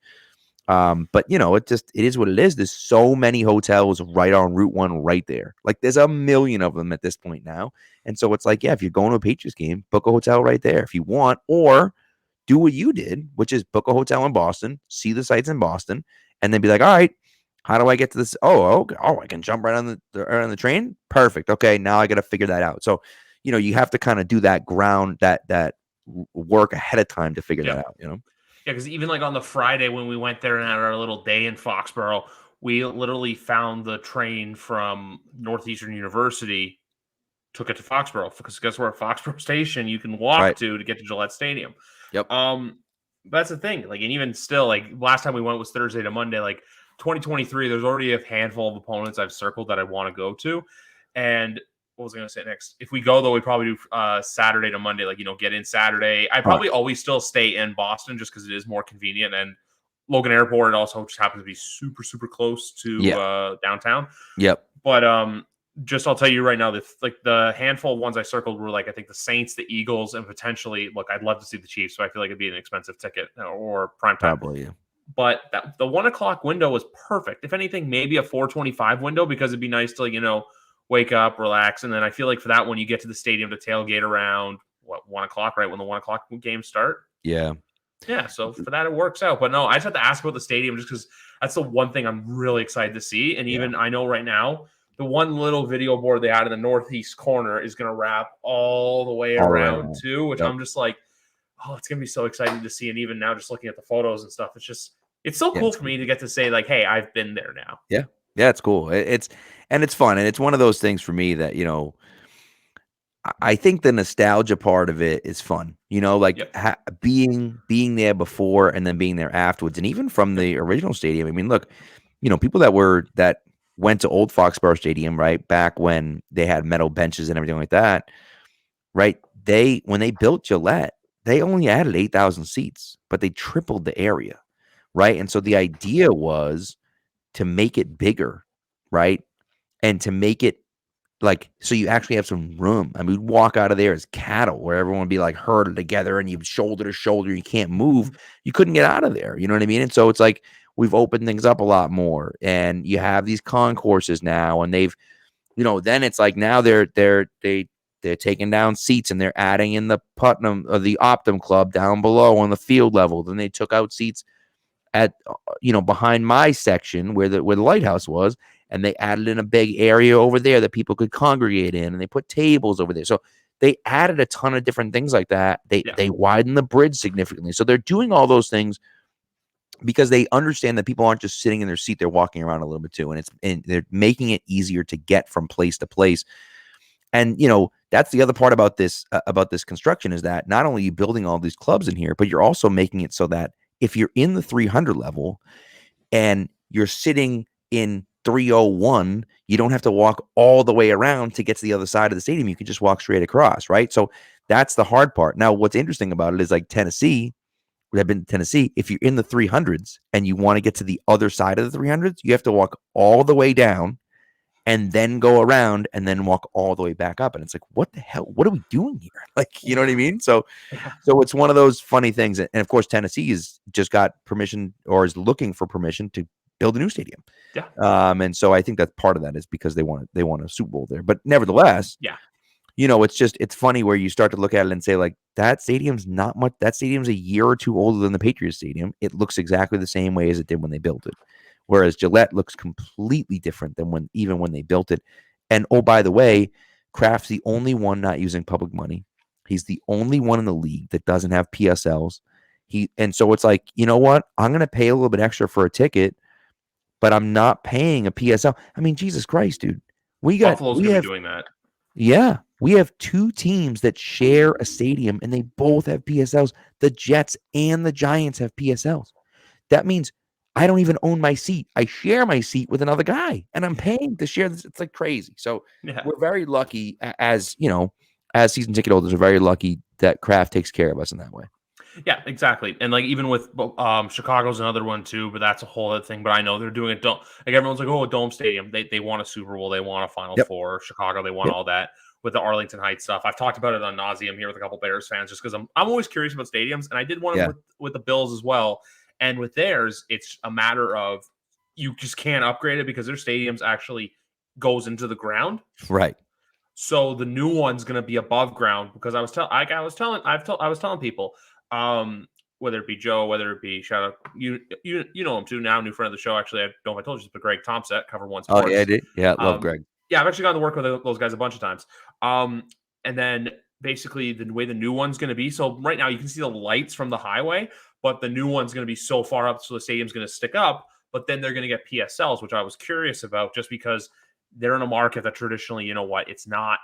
But it is what it is. There's so many hotels right on Route 1 right there. Like there's a million of them at this point now. And so it's like, yeah, if you're going to a Patriots game, book a hotel right there if you want, or do what you did, which is book a hotel in Boston, see the sights in Boston, and then be like, all right, how do I get to this? Oh, okay. Oh, I can jump right on the train. Perfect. Okay, now I got to figure that out. So, you have to kind of do that ground that work ahead of time to figure that out. Yeah, because even like on the Friday when we went there and had our little day in Foxborough, we literally found the train from Northeastern University, took it to Foxborough, because guess where, Foxborough Station you can walk Right. to get to Gillette Stadium. Yep. That's the thing. Like, and even still, like last time we went was Thursday to Monday. Like 2023, there's already a handful of opponents I've circled that I want to go to. And what was I going to say next? If we go though, we probably do Saturday to Monday. Like, get in Saturday. I probably always still stay in Boston just because it is more convenient, and Logan Airport also just happens to be super super close to downtown. Yep. But just I'll tell you right now, the handful of ones I circled were like I think the Saints, the Eagles, and potentially I'd love to see the Chiefs, so I feel like it'd be an expensive ticket or prime time. Probably, yeah. But the 1 o'clock window was perfect. If anything, maybe a 4:25 window, because it'd be nice to wake up, relax, and then I feel like for that one you get to the stadium to tailgate around 1 o'clock, right when the 1 o'clock games start. Yeah. Yeah, so for that it works out. But no, I just have to ask about the stadium just because that's the one thing I'm really excited to see. And even I know right now, the one little video board they had in the northeast corner is going to wrap all the way around too, which I'm just like, oh, it's going to be so exciting to see. And even now, just looking at the photos and stuff, it's so cool for me to get to say like, hey, I've been there now. Yeah. Yeah, it's cool. It's fun. And it's one of those things for me that, I think the nostalgia part of it is fun, being there before and then being there afterwards. And even from the original stadium, I mean, look, people that went to old Foxborough Stadium, right, back when they had metal benches and everything like that, right? When they built Gillette, they only added 8,000 seats, but they tripled the area, right? And so the idea was to make it bigger, right? And to make it so you actually have some room. I mean, we'd walk out of there as cattle, where everyone would be like herded together and you shoulder to shoulder, you can't move. You couldn't get out of there. You know what I mean? And so it's like we've opened things up a lot more, and you have these concourses now, and they've, then it's like now they're taking down seats and they're adding in the Putnam or the Optum Club down below on the field level. Then they took out seats at behind my section where the lighthouse was, and they added in a big area over there that people could congregate in, and they put tables over there. So they added a ton of different things like that. They widened the bridge significantly. So they're doing all those things because they understand that people aren't just sitting in their seat, they're walking around a little bit too, and they're making it easier to get from place to place. And that's the other part about this construction, is that not only are you building all these clubs in here, but you're also making it so that if you're in the 300 level and you're sitting in 301, you don't have to walk all the way around to get to the other side of the stadium. You can just walk straight across, right? So that's the hard part. Now, what's interesting about it is like Tennessee, if you're in the 300s and you want to get to the other side of the 300s, you have to walk all the way down and then go around and then walk all the way back up. And it's like, what the hell? What are we doing here? Like, you know what I mean? So it's one of those funny things. And of course, Tennessee has just got permission, or is looking for permission to build a new stadium. Yeah. And so I think that part of that is because they want a Super Bowl there. But nevertheless, it's funny where you start to look at it and say, like, that stadium's not much. That stadium's a year or two older than the Patriots Stadium. It looks exactly the same way as it did when they built it. Whereas Gillette looks completely different than when they built it. And oh, by the way, Kraft's the only one not using public money. He's the only one in the league that doesn't have PSLs. And so it's like, you know what? I'm going to pay a little bit extra for a ticket, but I'm not paying a PSL. I mean, Jesus Christ, dude. Buffalo's going to be doing that. Yeah, we have two teams that share a stadium and they both have PSLs. The Jets and the Giants have PSLs. That means I don't even own my seat. I share my seat with another guy and I'm paying to share this. It's like crazy. So we're very lucky as, as season ticket holders, we're very lucky that Kraft takes care of us in that way. Yeah, exactly. And like even with Chicago's another one too, but that's a whole other thing. But I know they're doing it. Like everyone's like, oh, a dome stadium. They want a Super Bowl. They want a Final Four. Chicago, they want all that with the Arlington Heights stuff. I've talked about it on nauseum here with a couple Bears fans just because I'm always curious about stadiums. And I did one with the Bills as well. And with theirs, it's a matter of you just can't upgrade it because their stadiums actually goes into the ground. Right. So the new one's going to be above ground because I was telling people, whether it be Joe, whether it be shout out you know him too now, new friend of the show. Actually, I don't know if I told you, but Greg Thompson, Cover One Sports. Oh yeah, I did. Yeah, love Greg. Yeah, I've actually gotten to work with those guys a bunch of times. And then basically the way the new one's going to be. So right now you can see the lights from the highway, but the new one's going to be so far up, so the stadium's going to stick up. But then they're going to get PSLs, which I was curious about, just because they're in a market that traditionally, it's not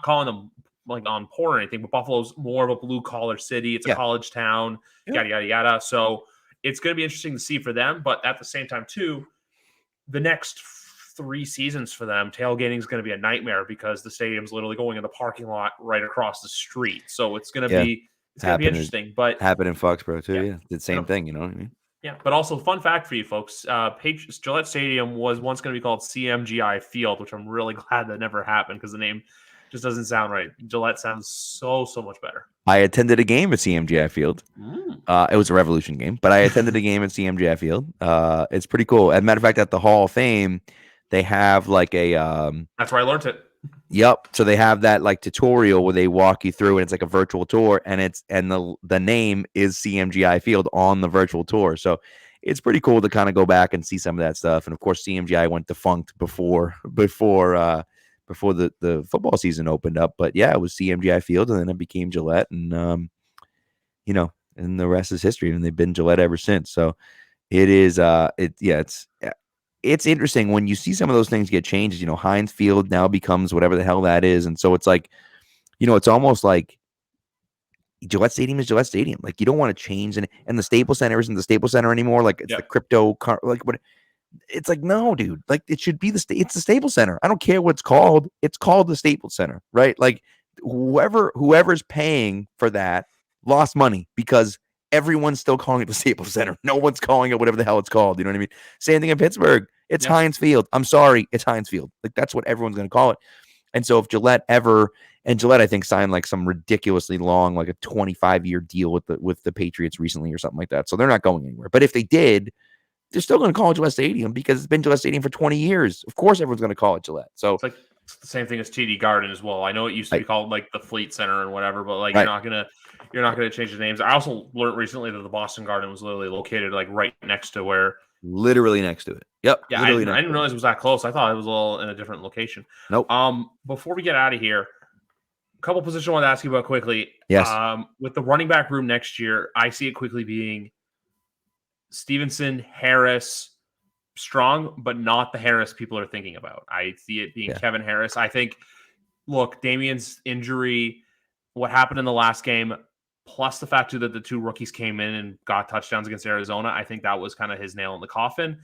calling them like on poor or anything, but Buffalo's more of a blue collar city. It's a college town, yada, yada, yada. So it's going to be interesting to see for them. But at the same time, too, the next 3 seasons for them, tailgating is going to be a nightmare because the stadium's literally going in the parking lot right across the street. So it's going to be interesting. But happened in Foxborough too. Yeah, the same thing. You know what I mean? Yeah, but also fun fact for you folks: Gillette Stadium was once going to be called CMGI Field, which I'm really glad that never happened because the name just doesn't sound right. Gillette sounds so much better. I attended a game at CMGI Field. It was a Revolution game, but I attended a game at CMGI Field. It's pretty cool. As a matter of fact, at the Hall of Fame, they have like a that's where I learned it. Yep. So they have that like tutorial where they walk you through, and it's like a virtual tour, and the name is CMGI Field on the virtual tour. So it's pretty cool to kind of go back and see some of that stuff. And of course, CMGI went defunct before the football season opened up. But yeah, it was CMGI Field, and then it became Gillette, and and the rest is history. And they've been Gillette ever since. So it is it's interesting when you see some of those things get changed. Heinz Field now becomes whatever the hell that is. And so it's like, it's almost like Gillette Stadium is Gillette Stadium. Like, you don't want to change. And the Staples Center isn't the Staples Center anymore. Like, it's the crypto, like, what? It's like, no, dude. Like, it should be it's the Staples Center. I don't care what it's called. It's called the Staples Center, right? Like, whoever's paying for that lost money because everyone's still calling it the Staples Center. No one's calling it whatever the hell it's called. You know what I mean? Same thing in Pittsburgh. It's Heinz Field. I'm sorry. It's Heinz Field. Like, that's what everyone's going to call it. And so if Gillette I think signed like some ridiculously long, like a 25-year deal with the Patriots recently or something like that. So they're not going anywhere. But if they did, they're still going to call it Gillette Stadium because it's been Gillette Stadium for 20 years. Of course, everyone's going to call it Gillette. So it's like the same thing as TD Garden as well. I know it used to be called like the Fleet Center and whatever, but like you're not gonna change the names. I also learned recently that the Boston Garden was literally located like right next to where. Literally next to it. Yep. Yeah, I didn't realize it was that close. I thought it was a little in a different location. Nope. Before we get out of here, a couple positions I want to ask you about quickly. Yes. With the running back room next year, I see it quickly being Stevenson, Harris, Strong, but not the Harris people are thinking about. I see it being Kevin Harris. I think, look, Damien's injury, what happened in the last game, plus the fact too that the 2 rookies came in and got touchdowns against Arizona, I think that was kind of his nail in the coffin.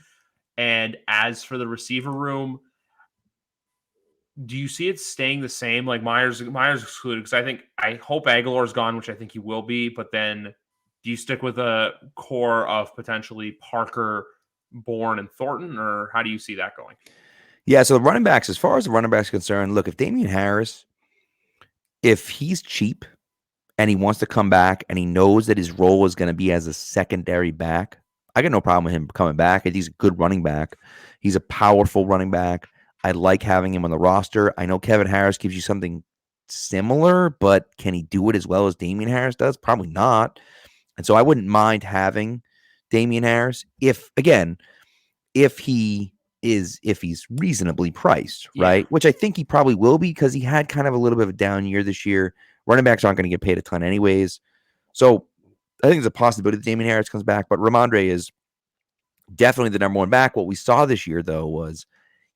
And as for the receiver room, do you see it staying the same? Like Myers excluded, because I hope Aguilar's gone, which I think he will be. But then, do you stick with a core of potentially Parker, Bourne, and Thornton, or how do you see that going? Yeah, so the running backs, as far as the running backs are concerned, look, if Damien Harris, if he's cheap and he wants to come back and he knows that his role is going to be as a secondary back, I got no problem with him coming back. He's a good running back. He's a powerful running back. I like having him on the roster. I know Kevin Harris gives you something similar, but can he do it as well as Damien Harris does? Probably not. And so I wouldn't mind having Damien Harris if he's reasonably priced, right? Which I think he probably will be because he had kind of a little bit of a down year this year. Running backs aren't going to get paid a ton anyways. So I think there's a possibility that Damian Harris comes back, but Ramondre is definitely the number one back. What we saw this year, though, was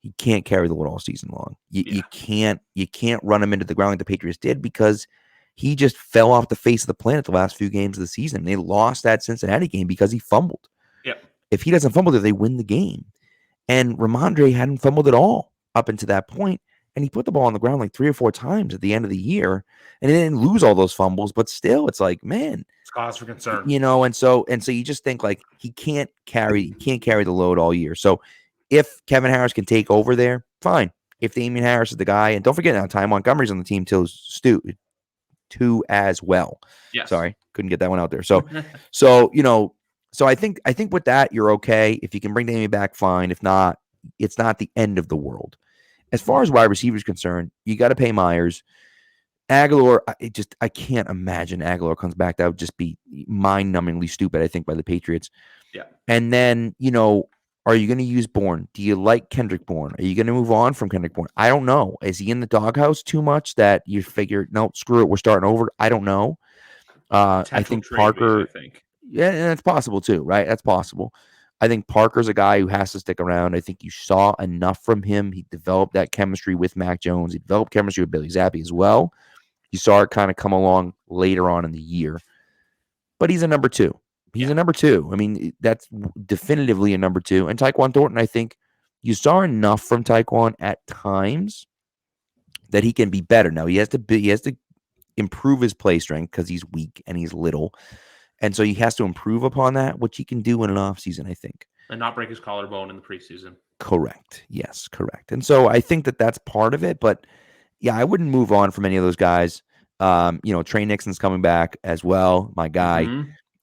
he can't carry the load all season long. You can't run him into the ground like the Patriots did because he just fell off the face of the planet the last few games of the season. They lost that Cincinnati game because he fumbled. Yep. If he doesn't fumble there, they win the game. And Ramondre hadn't fumbled at all up until that point, and he put the ball on the ground like 3 or 4 times at the end of the year, and he didn't lose all those fumbles, but still, it's like, man, it's cause for concern. And so you just think like he can't carry the load all year. So if Kevin Harris can take over there, fine. If Damian Harris is the guy, and don't forget now, Ty Montgomery's on the team too as well. Yes. Sorry, couldn't get that one out there. So I think with that you're okay. If you can bring Damian back, fine. If not, it's not the end of the world. As far as wide receivers concerned, you got to pay Myers. Aguilar, I can't imagine Aguilar comes back. That would just be mind-numbingly stupid, I think, by the Patriots. Yeah. And then, are you going to use Bourne? Do you like Kendrick Bourne? Are you going to move on from Kendrick Bourne? I don't know. Is he in the doghouse too much that you figure, no, screw it, we're starting over? I don't know. I think Parker. Yeah, and that's possible too, right? That's possible. I think Parker's a guy who has to stick around. I think you saw enough from him. He developed that chemistry with Mac Jones. He developed chemistry with Billy Zappi as well. You saw it kind of come along later on in the year. But he's a number 2. He's a number 2. I mean, that's definitively a number 2. And Tyquan Thornton, I think you saw enough from Tyquan at times that he can be better. Now, he has to improve his play strength because he's weak and he's little. And so he has to improve upon that, which he can do in an offseason, I think. And not break his collarbone in the preseason. Correct. Yes, correct. And so I think that that's part of it. But, yeah, I wouldn't move on from any of those guys. Trey Nixon's coming back as well, my guy.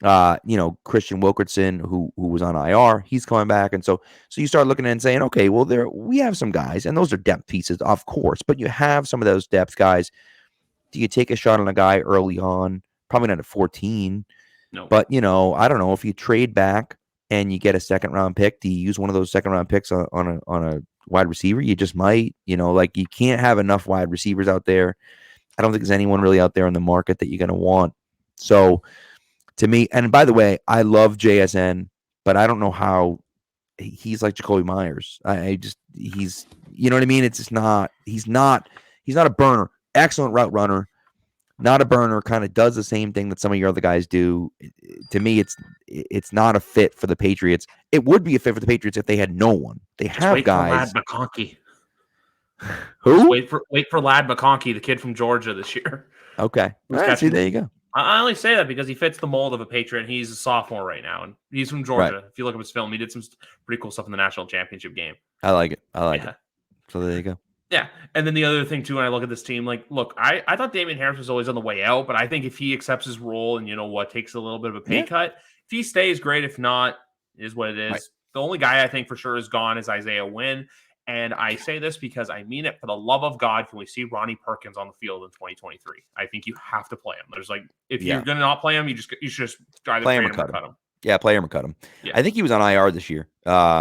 Mm-hmm. Christian Wilkerson, who was on IR, he's coming back. And so you start looking at it and saying, okay, well, we have some guys, and those are depth pieces, of course. But you have some of those depth guys. Do you take a shot on a guy early on? Probably not at 14. No. But, I don't know, if you trade back and you get a second-round pick, do you use one of those second-round picks on a wide receiver? You just might. You can't have enough wide receivers out there. I don't think there's anyone really out there in the market that you're going to want. So, to me, and by the way, I love JSN, but I don't know how he's like Jacoby Myers. He's, you know what I mean? It's just he's not a burner. Excellent route runner. Not a burner, kind of does the same thing that some of your other guys do. To me, it's not a fit for the Patriots. It would be a fit for the Patriots if they had no one. They just have guys. For Lad McConkey. Who? Wait for Lad McConkey, the kid from Georgia this year. Okay. All right, see, there you go. I only say that because he fits the mold of a Patriot, and he's a sophomore right now, and he's from Georgia. Right. If you look at his film, he did some pretty cool stuff in the national championship game. I like it. So there you go. Yeah, and then the other thing, too, when I look at this team, I thought Damian Harris was always on the way out, but I think if he accepts his role and, takes a little bit of a pay cut, if he stays, great. If not, it is what it is. Right. The only guy I think for sure is gone is Isaiah Wynn, and I say this because I mean it. For the love of God, can we see Ronnie Perkins on the field in 2023? I think you have to play him. There's if you're going to not play him, you should just either play him or cut him. Yeah, play him or cut him. Yeah. I think he was on IR this year.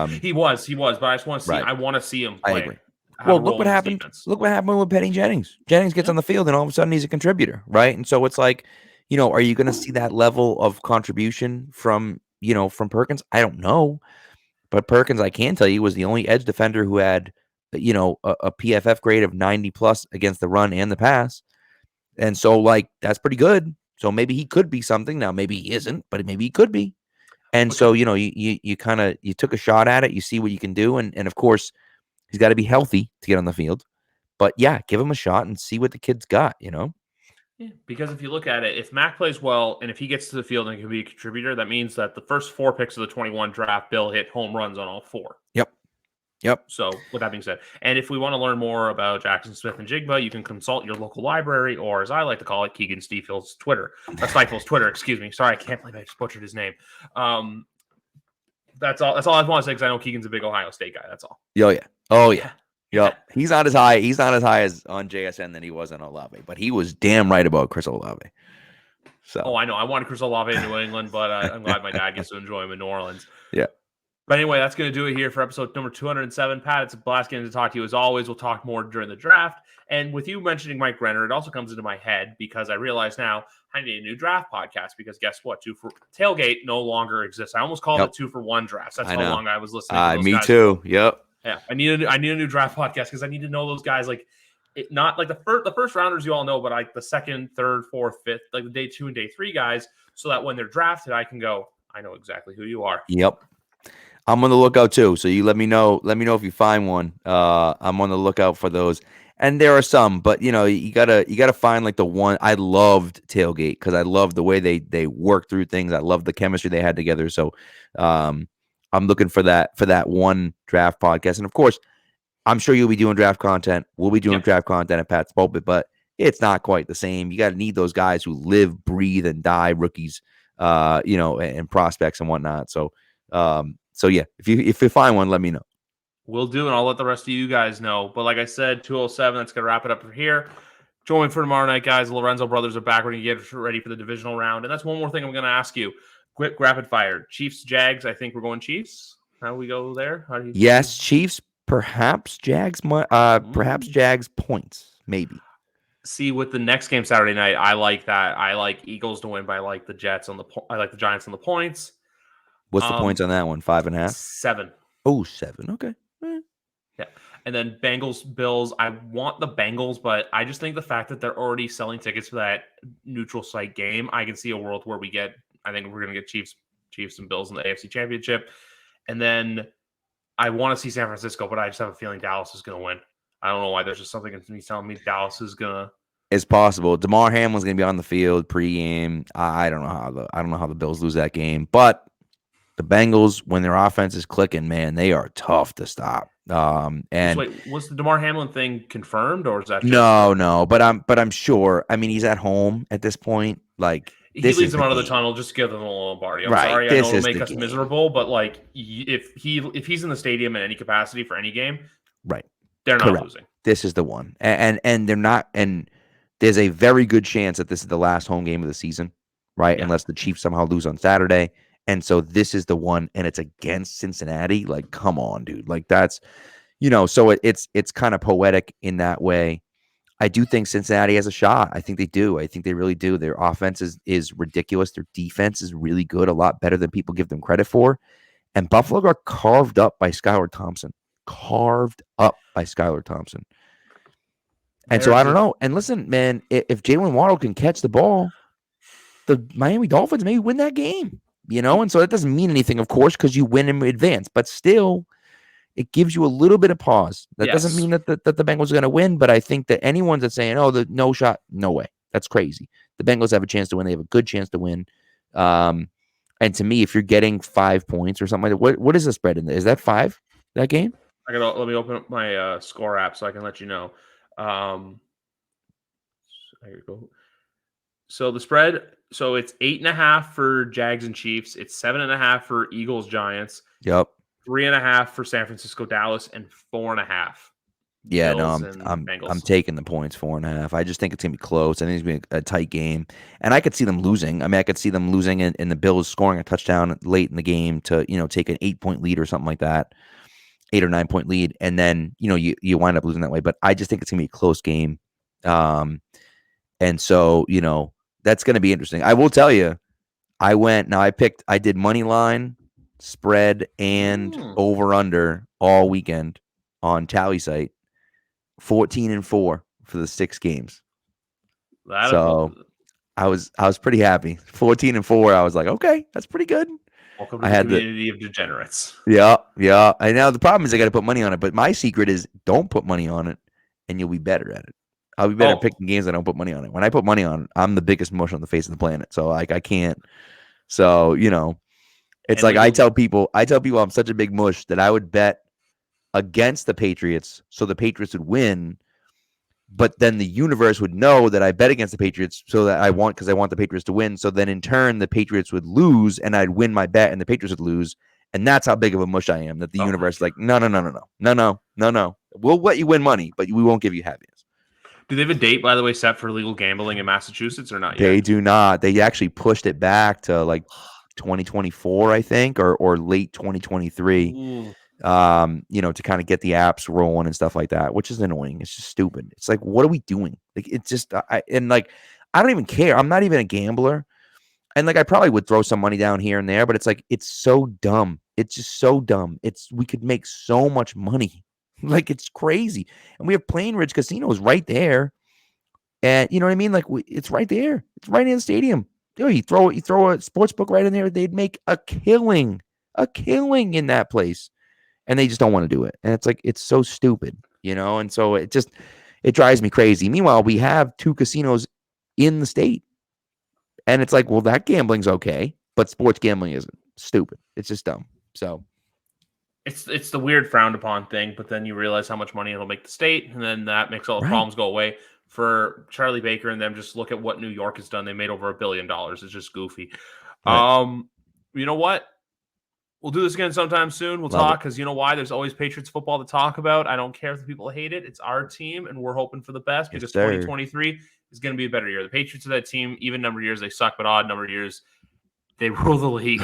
He was, but I just want to see. Right. I want to see him play. I agree. Well, look what happened. Defense. Look what happened with Penny Jennings. Jennings gets on the field, and all of a sudden he's a contributor, right? And so it's like, are you going to see that level of contribution from Perkins? I don't know, but Perkins, I can tell you, was the only edge defender who had, a PFF grade of 90+ against the run and the pass, and so that's pretty good. So maybe he could be something. Now maybe he isn't, but maybe he could be. And so you kind of took a shot at it. You see what you can do, and of course. He's got to be healthy to get on the field. But, yeah, give him a shot and see what the kid's got, Yeah, because if you look at it, if Mac plays well and if he gets to the field and can be a contributor, that means that the first 4 picks of the 21 draft, Bill hit home runs on all 4. Yep. So, with that being said, and if we want to learn more about Jackson Smith and Jigba, you can consult your local library, or as I like to call it, Keegan Stiefels' Twitter. Stiefels' Twitter, excuse me. Sorry, I can't believe I just butchered his name. That's all I want to say because I know Keegan's a big Ohio State guy. That's all. Oh yeah. Yep. He's not as high as on JSN than he was on Olave, but he was damn right about Chris Olave. So. I know. I wanted Chris Olave in New England, but I'm glad my dad gets to enjoy him in New Orleans. Yeah. But anyway, that's going to do it here for episode number 207. Pat, it's a blast getting to talk to you as always. We'll talk more during the draft. And with you mentioning Mike Renner, it also comes into my head because I realize now I need a new draft podcast because guess what? Tailgate no longer exists. I almost called it 2-for-1 drafts. That's I how know. long I was listening to those me guys. too. Yep. Yeah, I need a new draft podcast because I need to know those guys not like the first rounders you all know, but like the second, third, fourth, fifth, like the day 2 and day 3 guys, so that when they're drafted, I can go, I know exactly who you are. Yep. I'm on the lookout too. So you let me know if you find one. I'm on the lookout for those. And there are some, but you gotta find like the one. I loved Tailgate because I loved the way they worked through things. I loved the chemistry they had together. So I'm looking for that one draft podcast. And of course, I'm sure you'll be doing draft content. We'll be doing draft content at Pat's Pulpit, but it's not quite the same. You got to need those guys who live, breathe, and die rookies, and prospects and whatnot. So yeah, if you find one, let me know. We'll do, and I'll let the rest of you guys know. But like I said, 207, that's going to wrap it up for here. Join me for tomorrow night, guys. The Lorenzo brothers are back. We're going to get ready for the divisional round. And that's one more thing I'm going to ask you. Quick, rapid fire. Chiefs, Jags. I think we're going Chiefs. How we go there? How do you Yes, Chiefs, perhaps Jags, perhaps Jags points, maybe. See, with the next game Saturday night, I like that. I like Eagles to win, but I like the I like the Giants on the points. What's the points on that one? 5.5? 7. Oh, 7. Okay. Yeah. And then Bengals, Bills. I want the Bengals, but I just think the fact that they're already selling tickets for that neutral site game, I can see a world where I think we're going to get Chiefs and Bills in the AFC Championship. And then I want to see San Francisco, but I just have a feeling Dallas is going to win. I don't know why. There's just something in me telling me Dallas is going to. It's possible. DeMar Hamlin's going to be on the field pregame. I don't know how the Bills lose that game, but the Bengals, when their offense is clicking, man, they are tough to stop. And wait, was the DeMar Hamlin thing confirmed, or is that just no? But I'm sure. I mean, he's at home at this point. Like he leads them out of the tunnel. Just give them a little Lombardi. I'm sorry, I know it'll make us miserable, but like if he's in the stadium in any capacity for any game, right, they're not losing. This is the one, and they're not. And there's a very good chance that this is the last home game of the season, right? Yeah. Unless the Chiefs somehow lose on Saturday. And so this is the one, and it's against Cincinnati. Like, come on, dude. Like, that's, so it's kind of poetic in that way. I do think Cincinnati has a shot. I think they do. I think they really do. Their offense is ridiculous. Their defense is really good, a lot better than people give them credit for. And Buffalo got carved up by Skylar Thompson. And so I don't know. And listen, man, if Jalen Waddle can catch the ball, the Miami Dolphins may win that game. And so that doesn't mean anything, of course, because you win in advance. But still, it gives you a little bit of pause. That doesn't mean that the Bengals are going to win. But I think that anyone that's saying, "Oh, the no shot," no way. That's crazy. The Bengals have a chance to win. They have a good chance to win. And to me, if you're getting 5 points or something like that, what is the spread in there? Is that 5? That game? Let me open up my score app so I can let you know. There you go. So the spread. So it's 8.5 for Jags and Chiefs. It's 7.5 for Eagles, Giants. Yep. 3.5 for San Francisco, Dallas, and 4.5. Yeah, Bills I'm taking the points 4.5. I just think it's gonna be close. I think it's gonna be a tight game, and I could see them losing. I mean, I could see them losing and the Bills scoring a touchdown late in the game to take an 8-point lead or something like that, 8 or 9 point lead, and then you wind up losing that way. But I just think it's gonna be a close game, and so that's going to be interesting. I will tell you, I did money line, spread, and over-under all weekend on Tally Site, 14-4 for the 6 games. So I was pretty happy. 14-4, I was like, okay, that's pretty good. Welcome to the community of degenerates. Yeah. And now the problem is I got to put money on it, but my secret is don't put money on it, and you'll be better at it. I'll be better at picking games that I don't put money on it. When I put money on it, I'm the biggest mush on the face of the planet. So I can't. So, it's like I tell people I'm such a big mush that I would bet against the Patriots so the Patriots would win. But then the universe would know that I bet against the Patriots because I want the Patriots to win. So then in turn, the Patriots would lose and I'd win my bet and the Patriots would lose. And that's how big of a mush I am, that the universe is like, no. We'll let you win money, but we won't give you happiness. Do they have a date, by the way, set for legal gambling in Massachusetts or not yet? They do not. They actually pushed it back to like 2024, I think, or late 2023. to kind of get the apps rolling and stuff like that, which is annoying. It's just stupid. It's like, what are we doing? Like, it's just, I don't even care. I'm not even a gambler. And like, I probably would throw some money down here and there, but it's like, it's so dumb. It's just so dumb. We could make so much money. Like, it's crazy. And we have Plainridge casinos right there. And you know what I mean? Like, it's right there. It's right in the stadium. You throw a sports book right in there. They'd make a killing in that place. And they just don't want to do it. And it's like, it's so stupid, And so it drives me crazy. Meanwhile, we have 2 casinos in the state. And it's like, well, that gambling's okay, but sports gambling isn't. Stupid. It's just dumb. So it's the weird frowned upon thing, but then you realize how much money it'll make the state, and then that makes all the problems go away. For Charlie Baker and them, just look at what New York has done. They made over $1 billion. It's just goofy. Right. You know what? We'll do this again sometime soon. We'll talk because you know why? There's always Patriots football to talk about. I don't care if the people hate it. It's our team, and we're hoping for the best because 2023 is going to be a better year. The Patriots are that team. Even number of years, they suck, but odd number of years, they rule the league.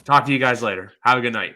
Talk to you guys later. Have a good night.